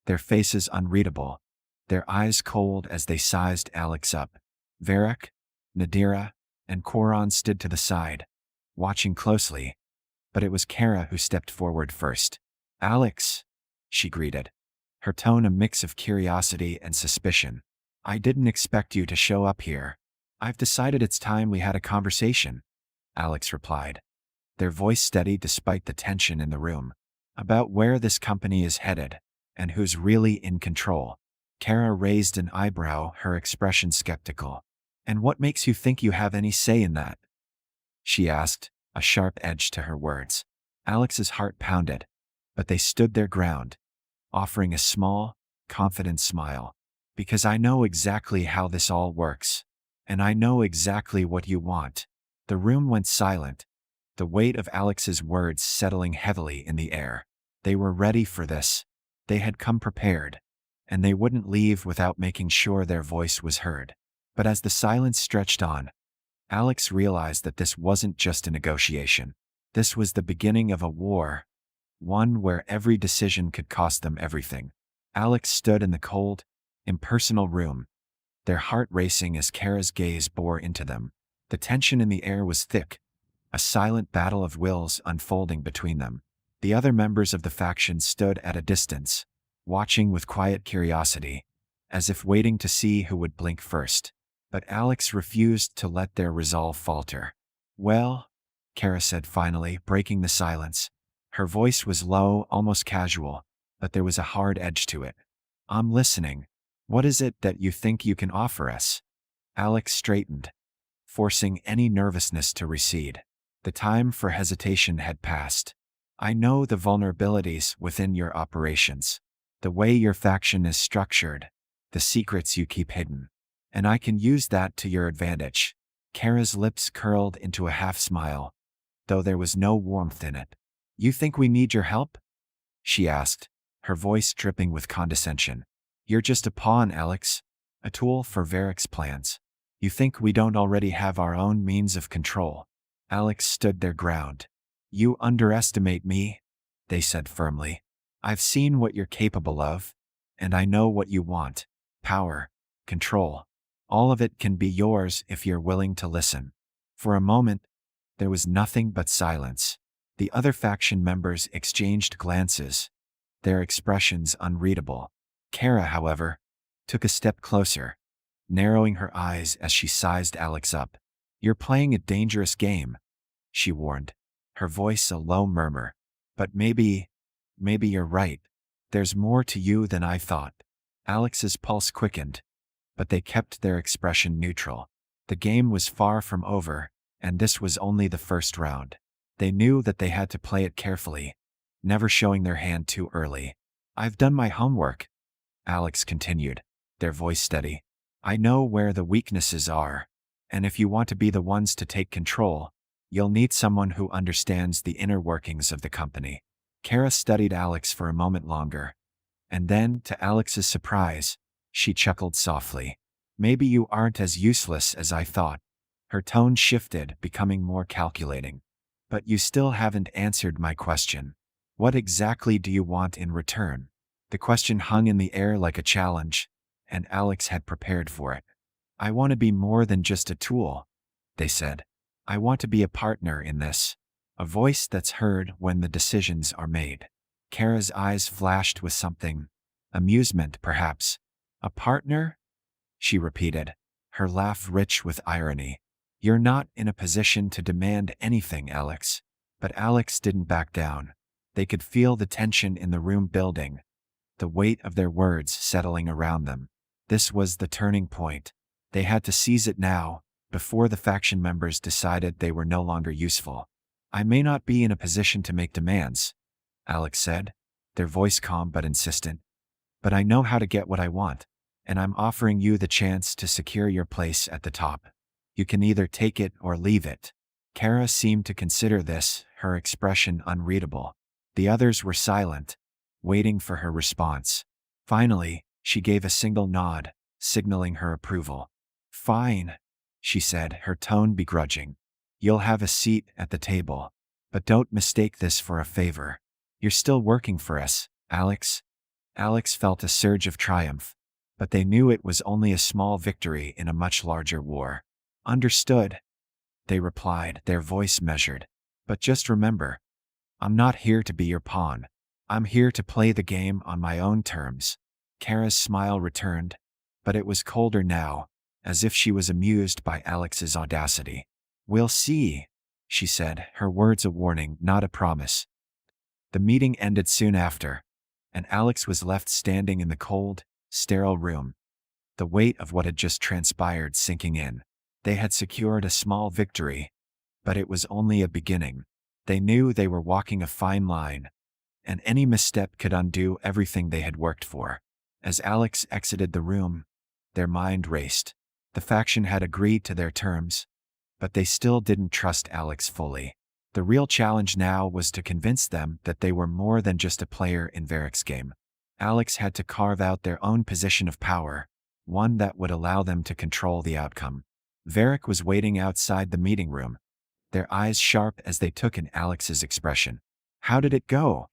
their faces unreadable, their eyes cold as they sized Alex up. Varric, Nadira, and Koran stood to the side, watching closely, but it was Kara who stepped forward first. "Alex," she greeted, her tone a mix of curiosity and suspicion. "I didn't expect you to show up here. I've decided it's time we had a conversation," Alex replied, their voice steady despite the tension in the room. "About where this company is headed, and who's really in control." Kara raised an eyebrow, her expression skeptical. "And what makes you think you have any say in that?" she asked, a sharp edge to her words. Alex's heart pounded, but they stood their ground, offering a small, confident smile. "Because I know exactly how this all works, and I know exactly what you want." The room went silent, the weight of Alex's words settling heavily in the air. They were ready for this. They had come prepared, and they wouldn't leave without making sure their voice was heard. But as the silence stretched on, Alex realized that this wasn't just a negotiation. This was the beginning of a war, one where every decision could cost them everything. Alex stood in the cold, impersonal room, their heart racing as Kara's gaze bore into them. The tension in the air was thick, a silent battle of wills unfolding between them. The other members of the faction stood at a distance, watching with quiet curiosity, as if waiting to see who would blink first. But Alex refused to let their resolve falter. "Well," Kara said finally, breaking the silence. Her voice was low, almost casual, but there was a hard edge to it. "I'm listening. What is it that you think you can offer us?" Alex straightened, forcing any nervousness to recede. The time for hesitation had passed. "I know the vulnerabilities within your operations. The way your faction is structured, the secrets you keep hidden. And I can use that to your advantage. Kara's lips curled into a half smile, though there was no warmth in it. You think we need your help? She asked, her voice dripping with condescension. You're just a pawn, Alex. A tool for Varric's plans. You think we don't already have our own means of control? Alex stood their ground. You underestimate me, they said firmly. I've seen what you're capable of, and I know what you want. Power, control. All of it can be yours if you're willing to listen. For a moment, there was nothing but silence. The other faction members exchanged glances, their expressions unreadable. Kara, however, took a step closer, narrowing her eyes as she sized Alex up. You're playing a dangerous game, she warned, her voice a low murmur. But maybe you're right. There's more to you than I thought. Alex's pulse quickened, but they kept their expression neutral. The game was far from over, and this was only the first round. They knew that they had to play it carefully, never showing their hand too early. I've done my homework, Alex continued, their voice steady. I know where the weaknesses are, and if you want to be the ones to take control, you'll need someone who understands the inner workings of the company. Kara studied Alex for a moment longer, and then, to Alex's surprise, she chuckled softly. Maybe you aren't as useless as I thought. Her tone shifted, becoming more calculating. But you still haven't answered my question. What exactly do you want in return? The question hung in the air like a challenge, and Alex had prepared for it. I want to be more than just a tool, they said. I want to be a partner in this. A voice that's heard when the decisions are made. Kara's eyes flashed with something. Amusement, perhaps. A partner? She repeated, her laugh rich with irony. You're not in a position to demand anything, Alex. But Alex didn't back down. They could feel the tension in the room building, the weight of their words settling around them. This was the turning point. They had to seize it now, before the faction members decided they were no longer useful. I may not be in a position to make demands, Alex said, their voice calm but insistent. But I know how to get what I want, and I'm offering you the chance to secure your place at the top. You can either take it or leave it. Kara seemed to consider this, her expression unreadable. The others were silent, waiting for her response. Finally, she gave a single nod, signaling her approval. Fine, she said, her tone begrudging. You'll have a seat at the table. But don't mistake this for a favor. You're still working for us, Alex. Alex felt a surge of triumph, but they knew it was only a small victory in a much larger war. Understood, they replied, their voice measured. But just remember, I'm not here to be your pawn. I'm here to play the game on my own terms. Kara's smile returned, but it was colder now, as if she was amused by Alex's audacity. We'll see, she said, her words a warning, not a promise. The meeting ended soon after, and Alex was left standing in the cold, sterile room, the weight of what had just transpired sinking in. They had secured a small victory, but it was only a beginning. They knew they were walking a fine line, and any misstep could undo everything they had worked for. As Alex exited the room, their mind raced. The faction had agreed to their terms, but they still didn't trust Alex fully. The real challenge now was to convince them that they were more than just a player in Varric's game. Alex had to carve out their own position of power, one that would allow them to control the outcome. Varric was waiting outside the meeting room, their eyes sharp as they took in Alex's expression. How did it go?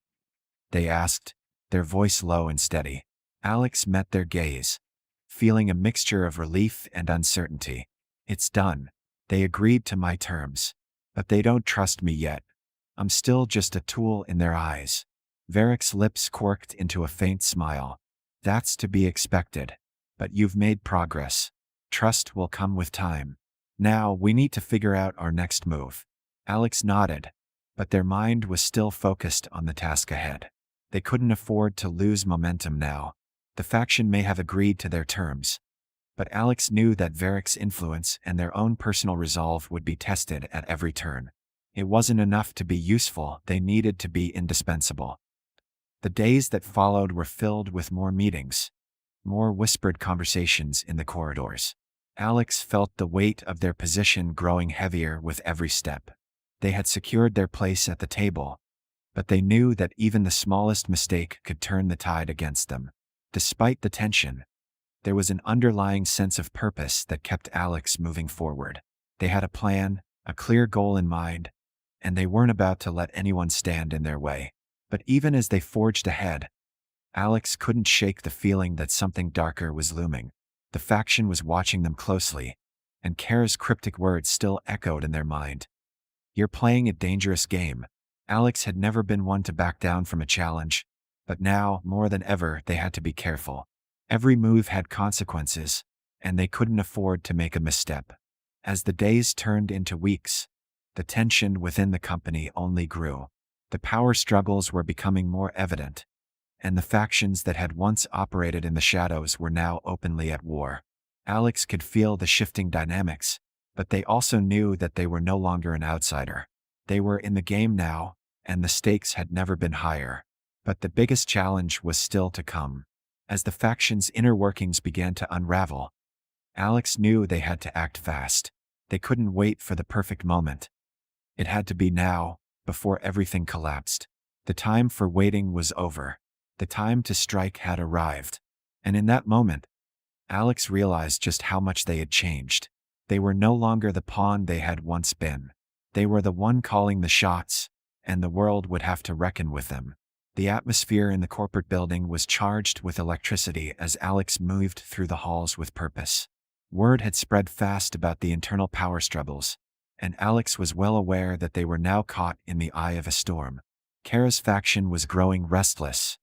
They asked, their voice low and steady. Alex met their gaze, feeling a mixture of relief and uncertainty. It's done. They agreed to my terms. But they don't trust me yet. I'm still just a tool in their eyes. Varric's lips quirked into a faint smile. That's to be expected. But you've made progress. Trust will come with time. Now we need to figure out our next move. Alex nodded, but their mind was still focused on the task ahead. They couldn't afford to lose momentum now. The faction may have agreed to their terms, but Alex knew that Varric's influence and their own personal resolve would be tested at every turn. It wasn't enough to be useful, they needed to be indispensable. The days that followed were filled with more meetings, more whispered conversations in the corridors. Alex felt the weight of their position growing heavier with every step. They had secured their place at the table, but they knew that even the smallest mistake could turn the tide against them. Despite the tension, there was an underlying sense of purpose that kept Alex moving forward. They had a plan, a clear goal in mind, and they weren't about to let anyone stand in their way. But even as they forged ahead, Alex couldn't shake the feeling that something darker was looming. The faction was watching them closely, and Kara's cryptic words still echoed in their mind. "You're playing a dangerous game." Alex had never been one to back down from a challenge, but now, more than ever, they had to be careful. Every move had consequences, and they couldn't afford to make a misstep. As the days turned into weeks, the tension within the company only grew. The power struggles were becoming more evident, and the factions that had once operated in the shadows were now openly at war. Alex could feel the shifting dynamics, but they also knew that they were no longer an outsider. They were in the game now, and the stakes had never been higher. But the biggest challenge was still to come. As the factions' inner workings began to unravel, Alex knew they had to act fast. They couldn't wait for the perfect moment. It had to be now, before everything collapsed. The time for waiting was over. The time to strike had arrived. And in that moment, Alex realized just how much they had changed. They were no longer the pawn they had once been. They were the one calling the shots, and the world would have to reckon with them. The atmosphere in the corporate building was charged with electricity as Alex moved through the halls with purpose. Word had spread fast about the internal power struggles, and Alex was well aware that they were now caught in the eye of a storm. Kara's faction was growing restless,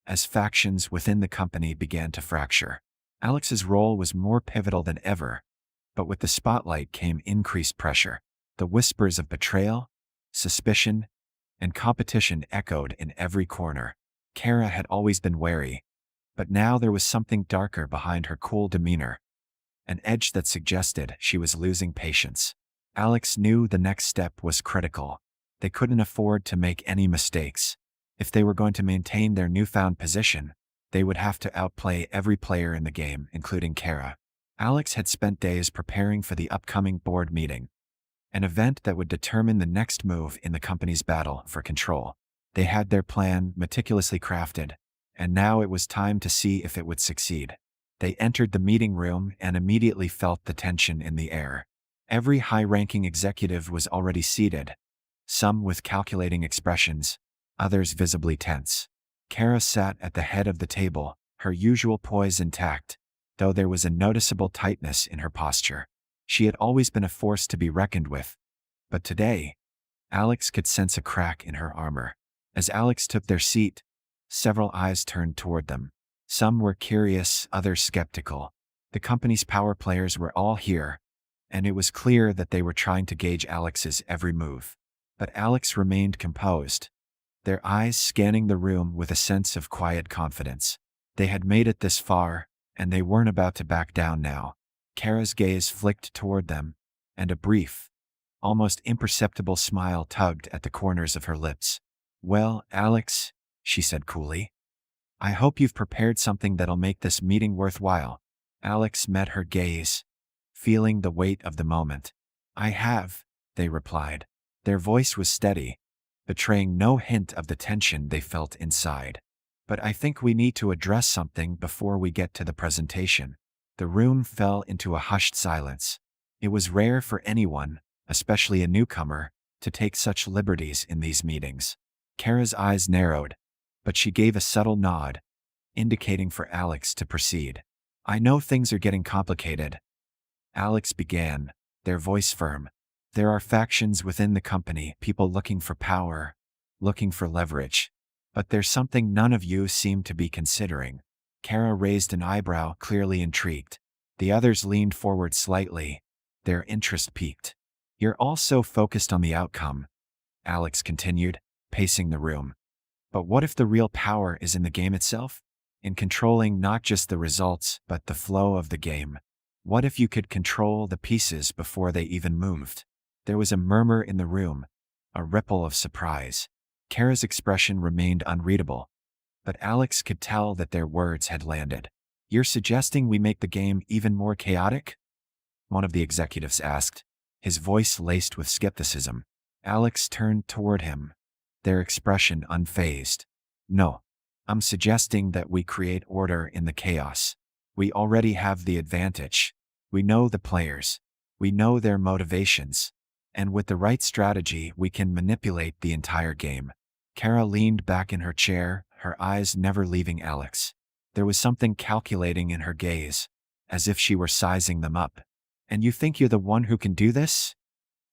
as factions within the company began to fracture. Alex's role was more pivotal than ever, but with the spotlight came increased pressure. The whispers of betrayal, suspicion, and competition echoed in every corner. Kara had always been wary, but now there was something darker behind her cool demeanor, an edge that suggested she was losing patience. Alex knew the next step was critical. They couldn't afford to make any mistakes. If they were going to maintain their newfound position, they would have to outplay every player in the game, including Kara. Alex had spent days preparing for the upcoming board meeting, an event that would determine the next move in the company's battle for control. They had their plan meticulously crafted, and now it was time to see if it would succeed. They entered the meeting room and immediately felt the tension in the air. Every high-ranking executive was already seated, some with calculating expressions, others visibly tense. Kara sat at the head of the table, her usual poise intact, though there was a noticeable tightness in her posture. She had always been a force to be reckoned with, but today, Alex could sense a crack in her armor. As Alex took their seat, several eyes turned toward them. Some were curious, others skeptical. The company's power players were all here, and it was clear that they were trying to gauge Alex's every move. But Alex remained composed, their eyes scanning the room with a sense of quiet confidence. They had made it this far, and they weren't about to back down now. Kara's gaze flicked toward them, and a brief, almost imperceptible smile tugged at the corners of her lips. "Well, Alex," she said coolly, "I hope you've prepared something that'll make this meeting worthwhile." Alex met her gaze, feeling the weight of the moment. "I have," they replied. Their voice was steady, betraying no hint of the tension they felt inside. "But I think we need to address something before we get to the presentation." The room fell into a hushed silence. It was rare for anyone, especially a newcomer, to take such liberties in these meetings. Kara's eyes narrowed, but she gave a subtle nod, indicating for Alex to proceed. "I know things are getting complicated," Alex began, their voice firm. "There are factions within the company, people looking for power, looking for leverage. But there's something none of you seem to be considering." Kara raised an eyebrow, clearly intrigued. The others leaned forward slightly, their interest piqued. "You're all so focused on the outcome," Alex continued, pacing the room. "But what if the real power is in the game itself? In controlling not just the results, but the flow of the game? What if you could control the pieces before they even moved?" There was a murmur in the room, a ripple of surprise. Kara's expression remained unreadable, but Alex could tell that their words had landed. "You're suggesting we make the game even more chaotic?" one of the executives asked, his voice laced with skepticism. Alex turned toward him, their expression unfazed. "No. I'm suggesting that we create order in the chaos. We already have the advantage. We know the players. We know their motivations. And with the right strategy, we can manipulate the entire game." Kara leaned back in her chair, her eyes never leaving Alex. There was something calculating in her gaze, as if she were sizing them up. "And you think you're the one who can do this?"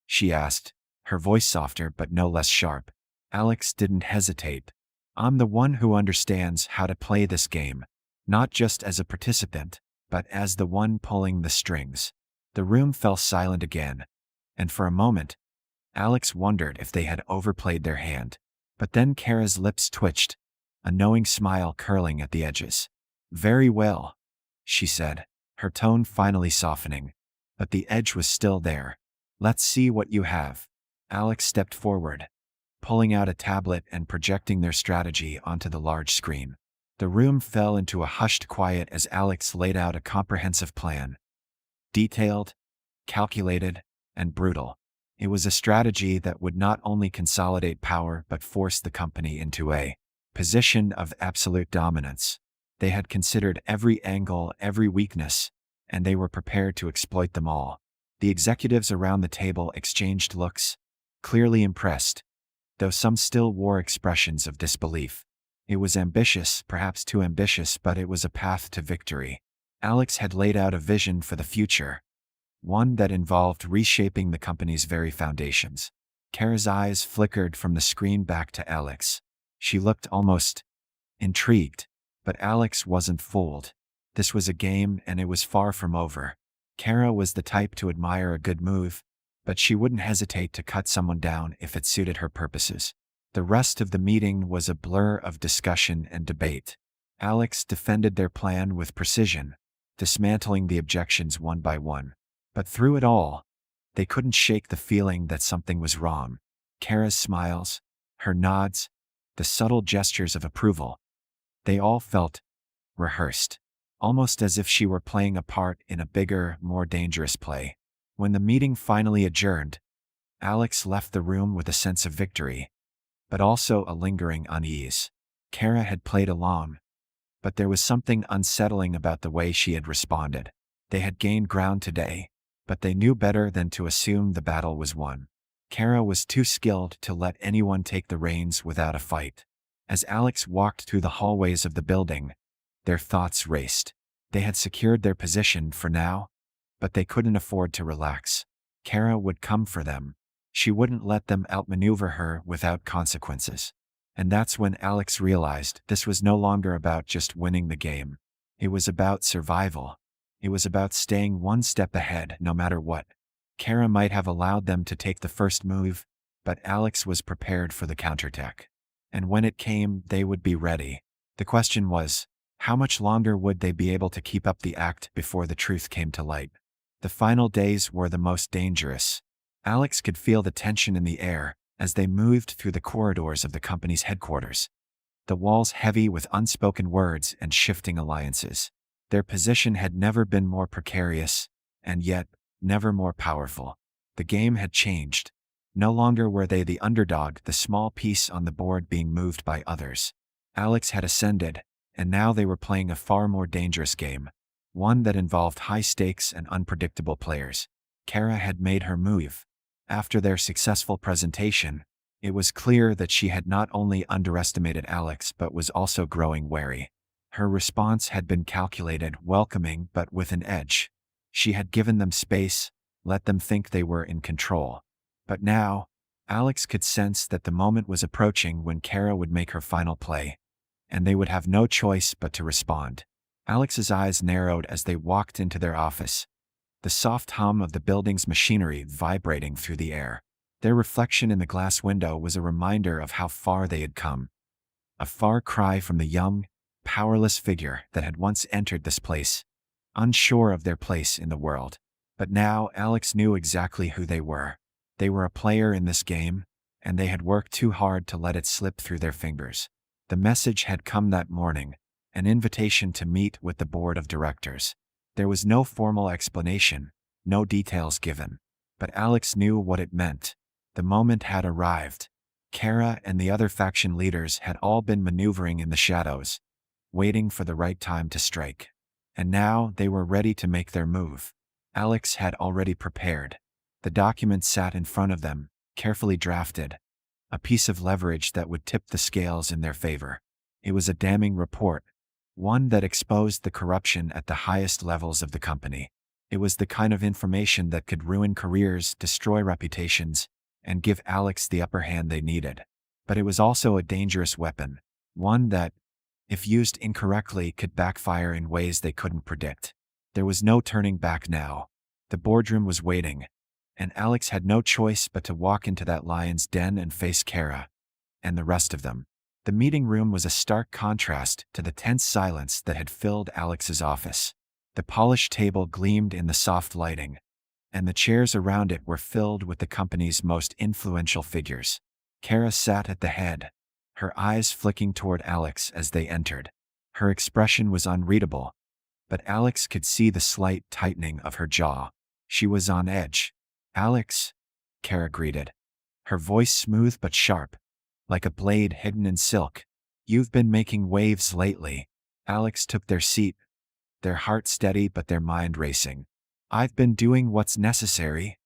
she asked, her voice softer but no less sharp. Alex didn't hesitate. "I'm the one who understands how to play this game, not just as a participant, but as the one pulling the strings." The room fell silent again, and for a moment, Alex wondered if they had overplayed their hand. But then Kara's lips twitched, a knowing smile curling at the edges. "Very well," she said, her tone finally softening. But the edge was still there. "Let's see what you have." Alex stepped forward, pulling out a tablet and projecting their strategy onto the large screen. The room fell into a hushed quiet as Alex laid out a comprehensive plan. Detailed, calculated, and brutal. It was a strategy that would not only consolidate power but force the company into a position of absolute dominance. They had considered every angle, every weakness, and they were prepared to exploit them all. The executives around the table exchanged looks, clearly impressed, though some still wore expressions of disbelief. It was ambitious, perhaps too ambitious, but it was a path to victory. Alex had laid out a vision for the future, one that involved reshaping the company's very foundations. Kara's eyes flickered from the screen back to Alex. She looked almost intrigued, but Alex wasn't fooled. This was a game and it was far from over. Kara was the type to admire a good move, but she wouldn't hesitate to cut someone down if it suited her purposes. The rest of the meeting was a blur of discussion and debate. Alex defended their plan with precision, dismantling the objections one by one. But through it all, they couldn't shake the feeling that something was wrong. Kara's smiles, her nods, the subtle gestures of approval, they all felt rehearsed, almost as if she were playing a part in a bigger, more dangerous play. When the meeting finally adjourned, Alex left the room with a sense of victory, but also a lingering unease. Kara had played along, but there was something unsettling about the way she had responded. They had gained ground today, but they knew better than to assume the battle was won. Kara was too skilled to let anyone take the reins without a fight. As Alex walked through the hallways of the building, their thoughts raced. They had secured their position for now, but they couldn't afford to relax. Kara would come for them. She wouldn't let them outmaneuver her without consequences. And that's when Alex realized this was no longer about just winning the game. It was about survival. It was about staying one step ahead no matter what. Kara might have allowed them to take the first move, but Alex was prepared for the counterattack. And when it came, they would be ready. The question was, how much longer would they be able to keep up the act before the truth came to light? The final days were the most dangerous. Alex could feel the tension in the air as they moved through the corridors of the company's headquarters, the walls heavy with unspoken words and shifting alliances. Their position had never been more precarious, and yet, never more powerful. The game had changed. No longer were they the underdog, the small piece on the board being moved by others. Alex had ascended, and now they were playing a far more dangerous game, one that involved high stakes and unpredictable players. Kara had made her move. After their successful presentation, it was clear that she had not only underestimated Alex but was also growing wary. Her response had been calculated, welcoming, but with an edge. She had given them space, let them think they were in control. But now, Alex could sense that the moment was approaching when Kara would make her final play, and they would have no choice but to respond. Alex's eyes narrowed as they walked into their office, the soft hum of the building's machinery vibrating through the air. Their reflection in the glass window was a reminder of how far they had come. A far cry from the young, powerless figure that had once entered this place, unsure of their place in the world. But now Alex knew exactly who they were. They were a player in this game, and they had worked too hard to let it slip through their fingers. The message had come that morning, an invitation to meet with the board of directors. There was no formal explanation, no details given. But Alex knew what it meant. The moment had arrived. Kara and the other faction leaders had all been maneuvering in the shadows, waiting for the right time to strike. And now they were ready to make their move. Alex had already prepared. The document sat in front of them, carefully drafted. A piece of leverage that would tip the scales in their favor. It was a damning report, one that exposed the corruption at the highest levels of the company. It was the kind of information that could ruin careers, destroy reputations, and give Alex the upper hand they needed. But it was also a dangerous weapon, one that, if used incorrectly, could backfire in ways they couldn't predict. There was no turning back now. The boardroom was waiting, and Alex had no choice but to walk into that lion's den and face Kara and the rest of them. The meeting room was a stark contrast to the tense silence that had filled Alex's office. The polished table gleamed in the soft lighting, and the chairs around it were filled with the company's most influential figures. Kara sat at the head, her eyes flicking toward Alex as they entered. Her expression was unreadable, but Alex could see the slight tightening of her jaw. She was on edge. "Alex," Kara greeted, her voice smooth but sharp, like a blade hidden in silk. "You've been making waves lately." Alex took their seat, their heart steady but their mind racing. "I've been doing what's necessary,"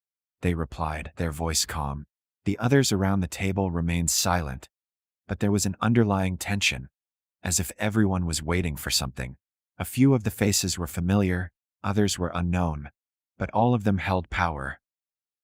they replied, their voice calm. The others around the table remained silent, but there was an underlying tension, as if everyone was waiting for something. A few of the faces were familiar, others were unknown, but all of them held power.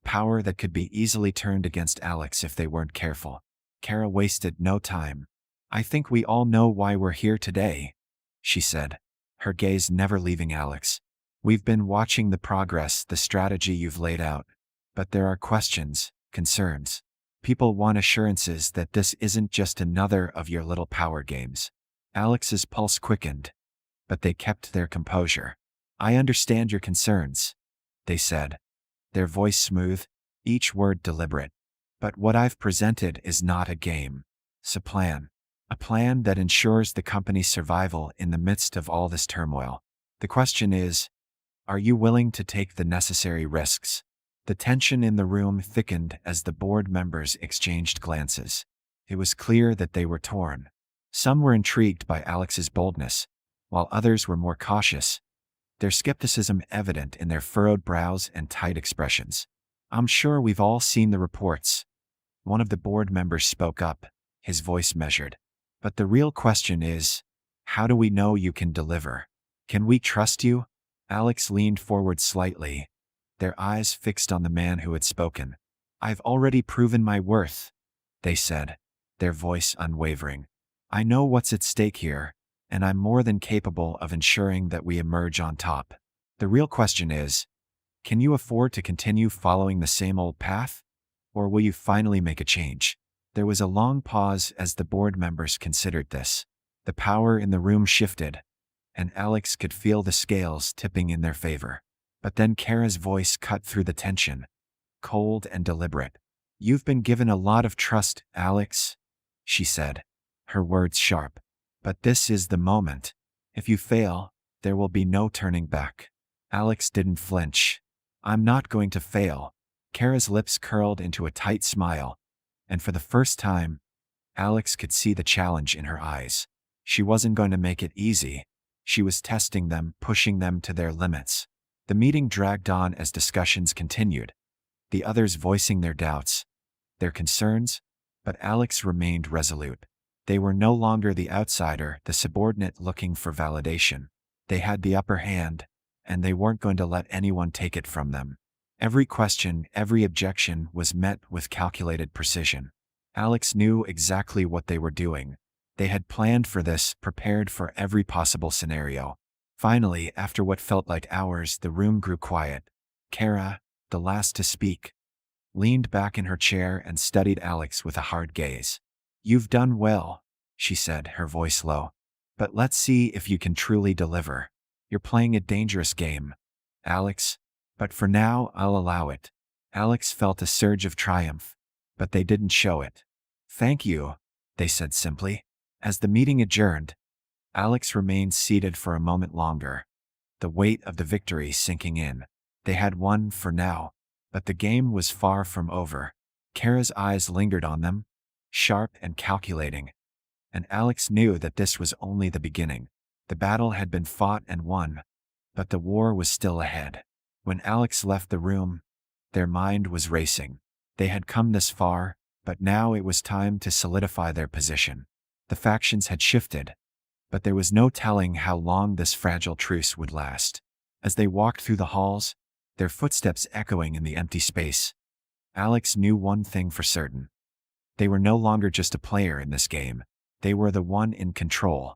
Power that could be easily turned against Alex if they weren't careful. Kara wasted no time. "I think we all know why we're here today," she said, her gaze never leaving Alex. "We've been watching the progress, the strategy you've laid out. But there are questions, concerns. People want assurances that this isn't just another of your little power games." Alex's pulse quickened, but they kept their composure. "I understand your concerns," they said, their voice smooth, each word deliberate. "But what I've presented is not a game. It's a plan. A plan that ensures the company's survival in the midst of all this turmoil. The question is, are you willing to take the necessary risks?" The tension in the room thickened as the board members exchanged glances. It was clear that they were torn. Some were intrigued by Alex's boldness, while others were more cautious, their skepticism evident in their furrowed brows and tight expressions. "I'm sure we've all seen the reports." One of the board members spoke up, his voice measured. "But the real question is, how do we know you can deliver? Can we trust you?" Alex leaned forward slightly, their eyes fixed on the man who had spoken. "I've already proven my worth," they said, their voice unwavering. "I know what's at stake here, and I'm more than capable of ensuring that we emerge on top. The real question is, can you afford to continue following the same old path? Or will you finally make a change?" There was a long pause as the board members considered this. The power in the room shifted, and Alex could feel the scales tipping in their favor. But then Kara's voice cut through the tension, cold and deliberate. "You've been given a lot of trust, Alex," she said, her words sharp. "But this is the moment. If you fail, there will be no turning back." Alex didn't flinch. "I'm not going to fail." Kara's lips curled into a tight smile, and for the first time, Alex could see the challenge in her eyes. She wasn't going to make it easy. She was testing them, pushing them to their limits. The meeting dragged on as discussions continued, the others voicing their doubts, their concerns, but Alex remained resolute. They were no longer the outsider, the subordinate looking for validation. They had the upper hand, and they weren't going to let anyone take it from them. Every question, every objection was met with calculated precision. Alex knew exactly what they were doing. They had planned for this, prepared for every possible scenario. Finally, after what felt like hours, the room grew quiet. Kara, the last to speak, leaned back in her chair and studied Alex with a hard gaze. "You've done well," she said, her voice low. "But let's see if you can truly deliver. You're playing a dangerous game, Alex. But for now, I'll allow it." Alex felt a surge of triumph, but they didn't show it. "Thank you," they said simply. As the meeting adjourned, Alex remained seated for a moment longer, the weight of the victory sinking in. They had won for now, but the game was far from over. Kara's eyes lingered on them, sharp and calculating, and Alex knew that this was only the beginning. The battle had been fought and won, but the war was still ahead. When Alex left the room, their mind was racing. They had come this far, but now it was time to solidify their position. The factions had shifted, but there was no telling how long this fragile truce would last. As they walked through the halls, their footsteps echoing in the empty space, Alex knew one thing for certain. They were no longer just a player in this game. They were the one in control.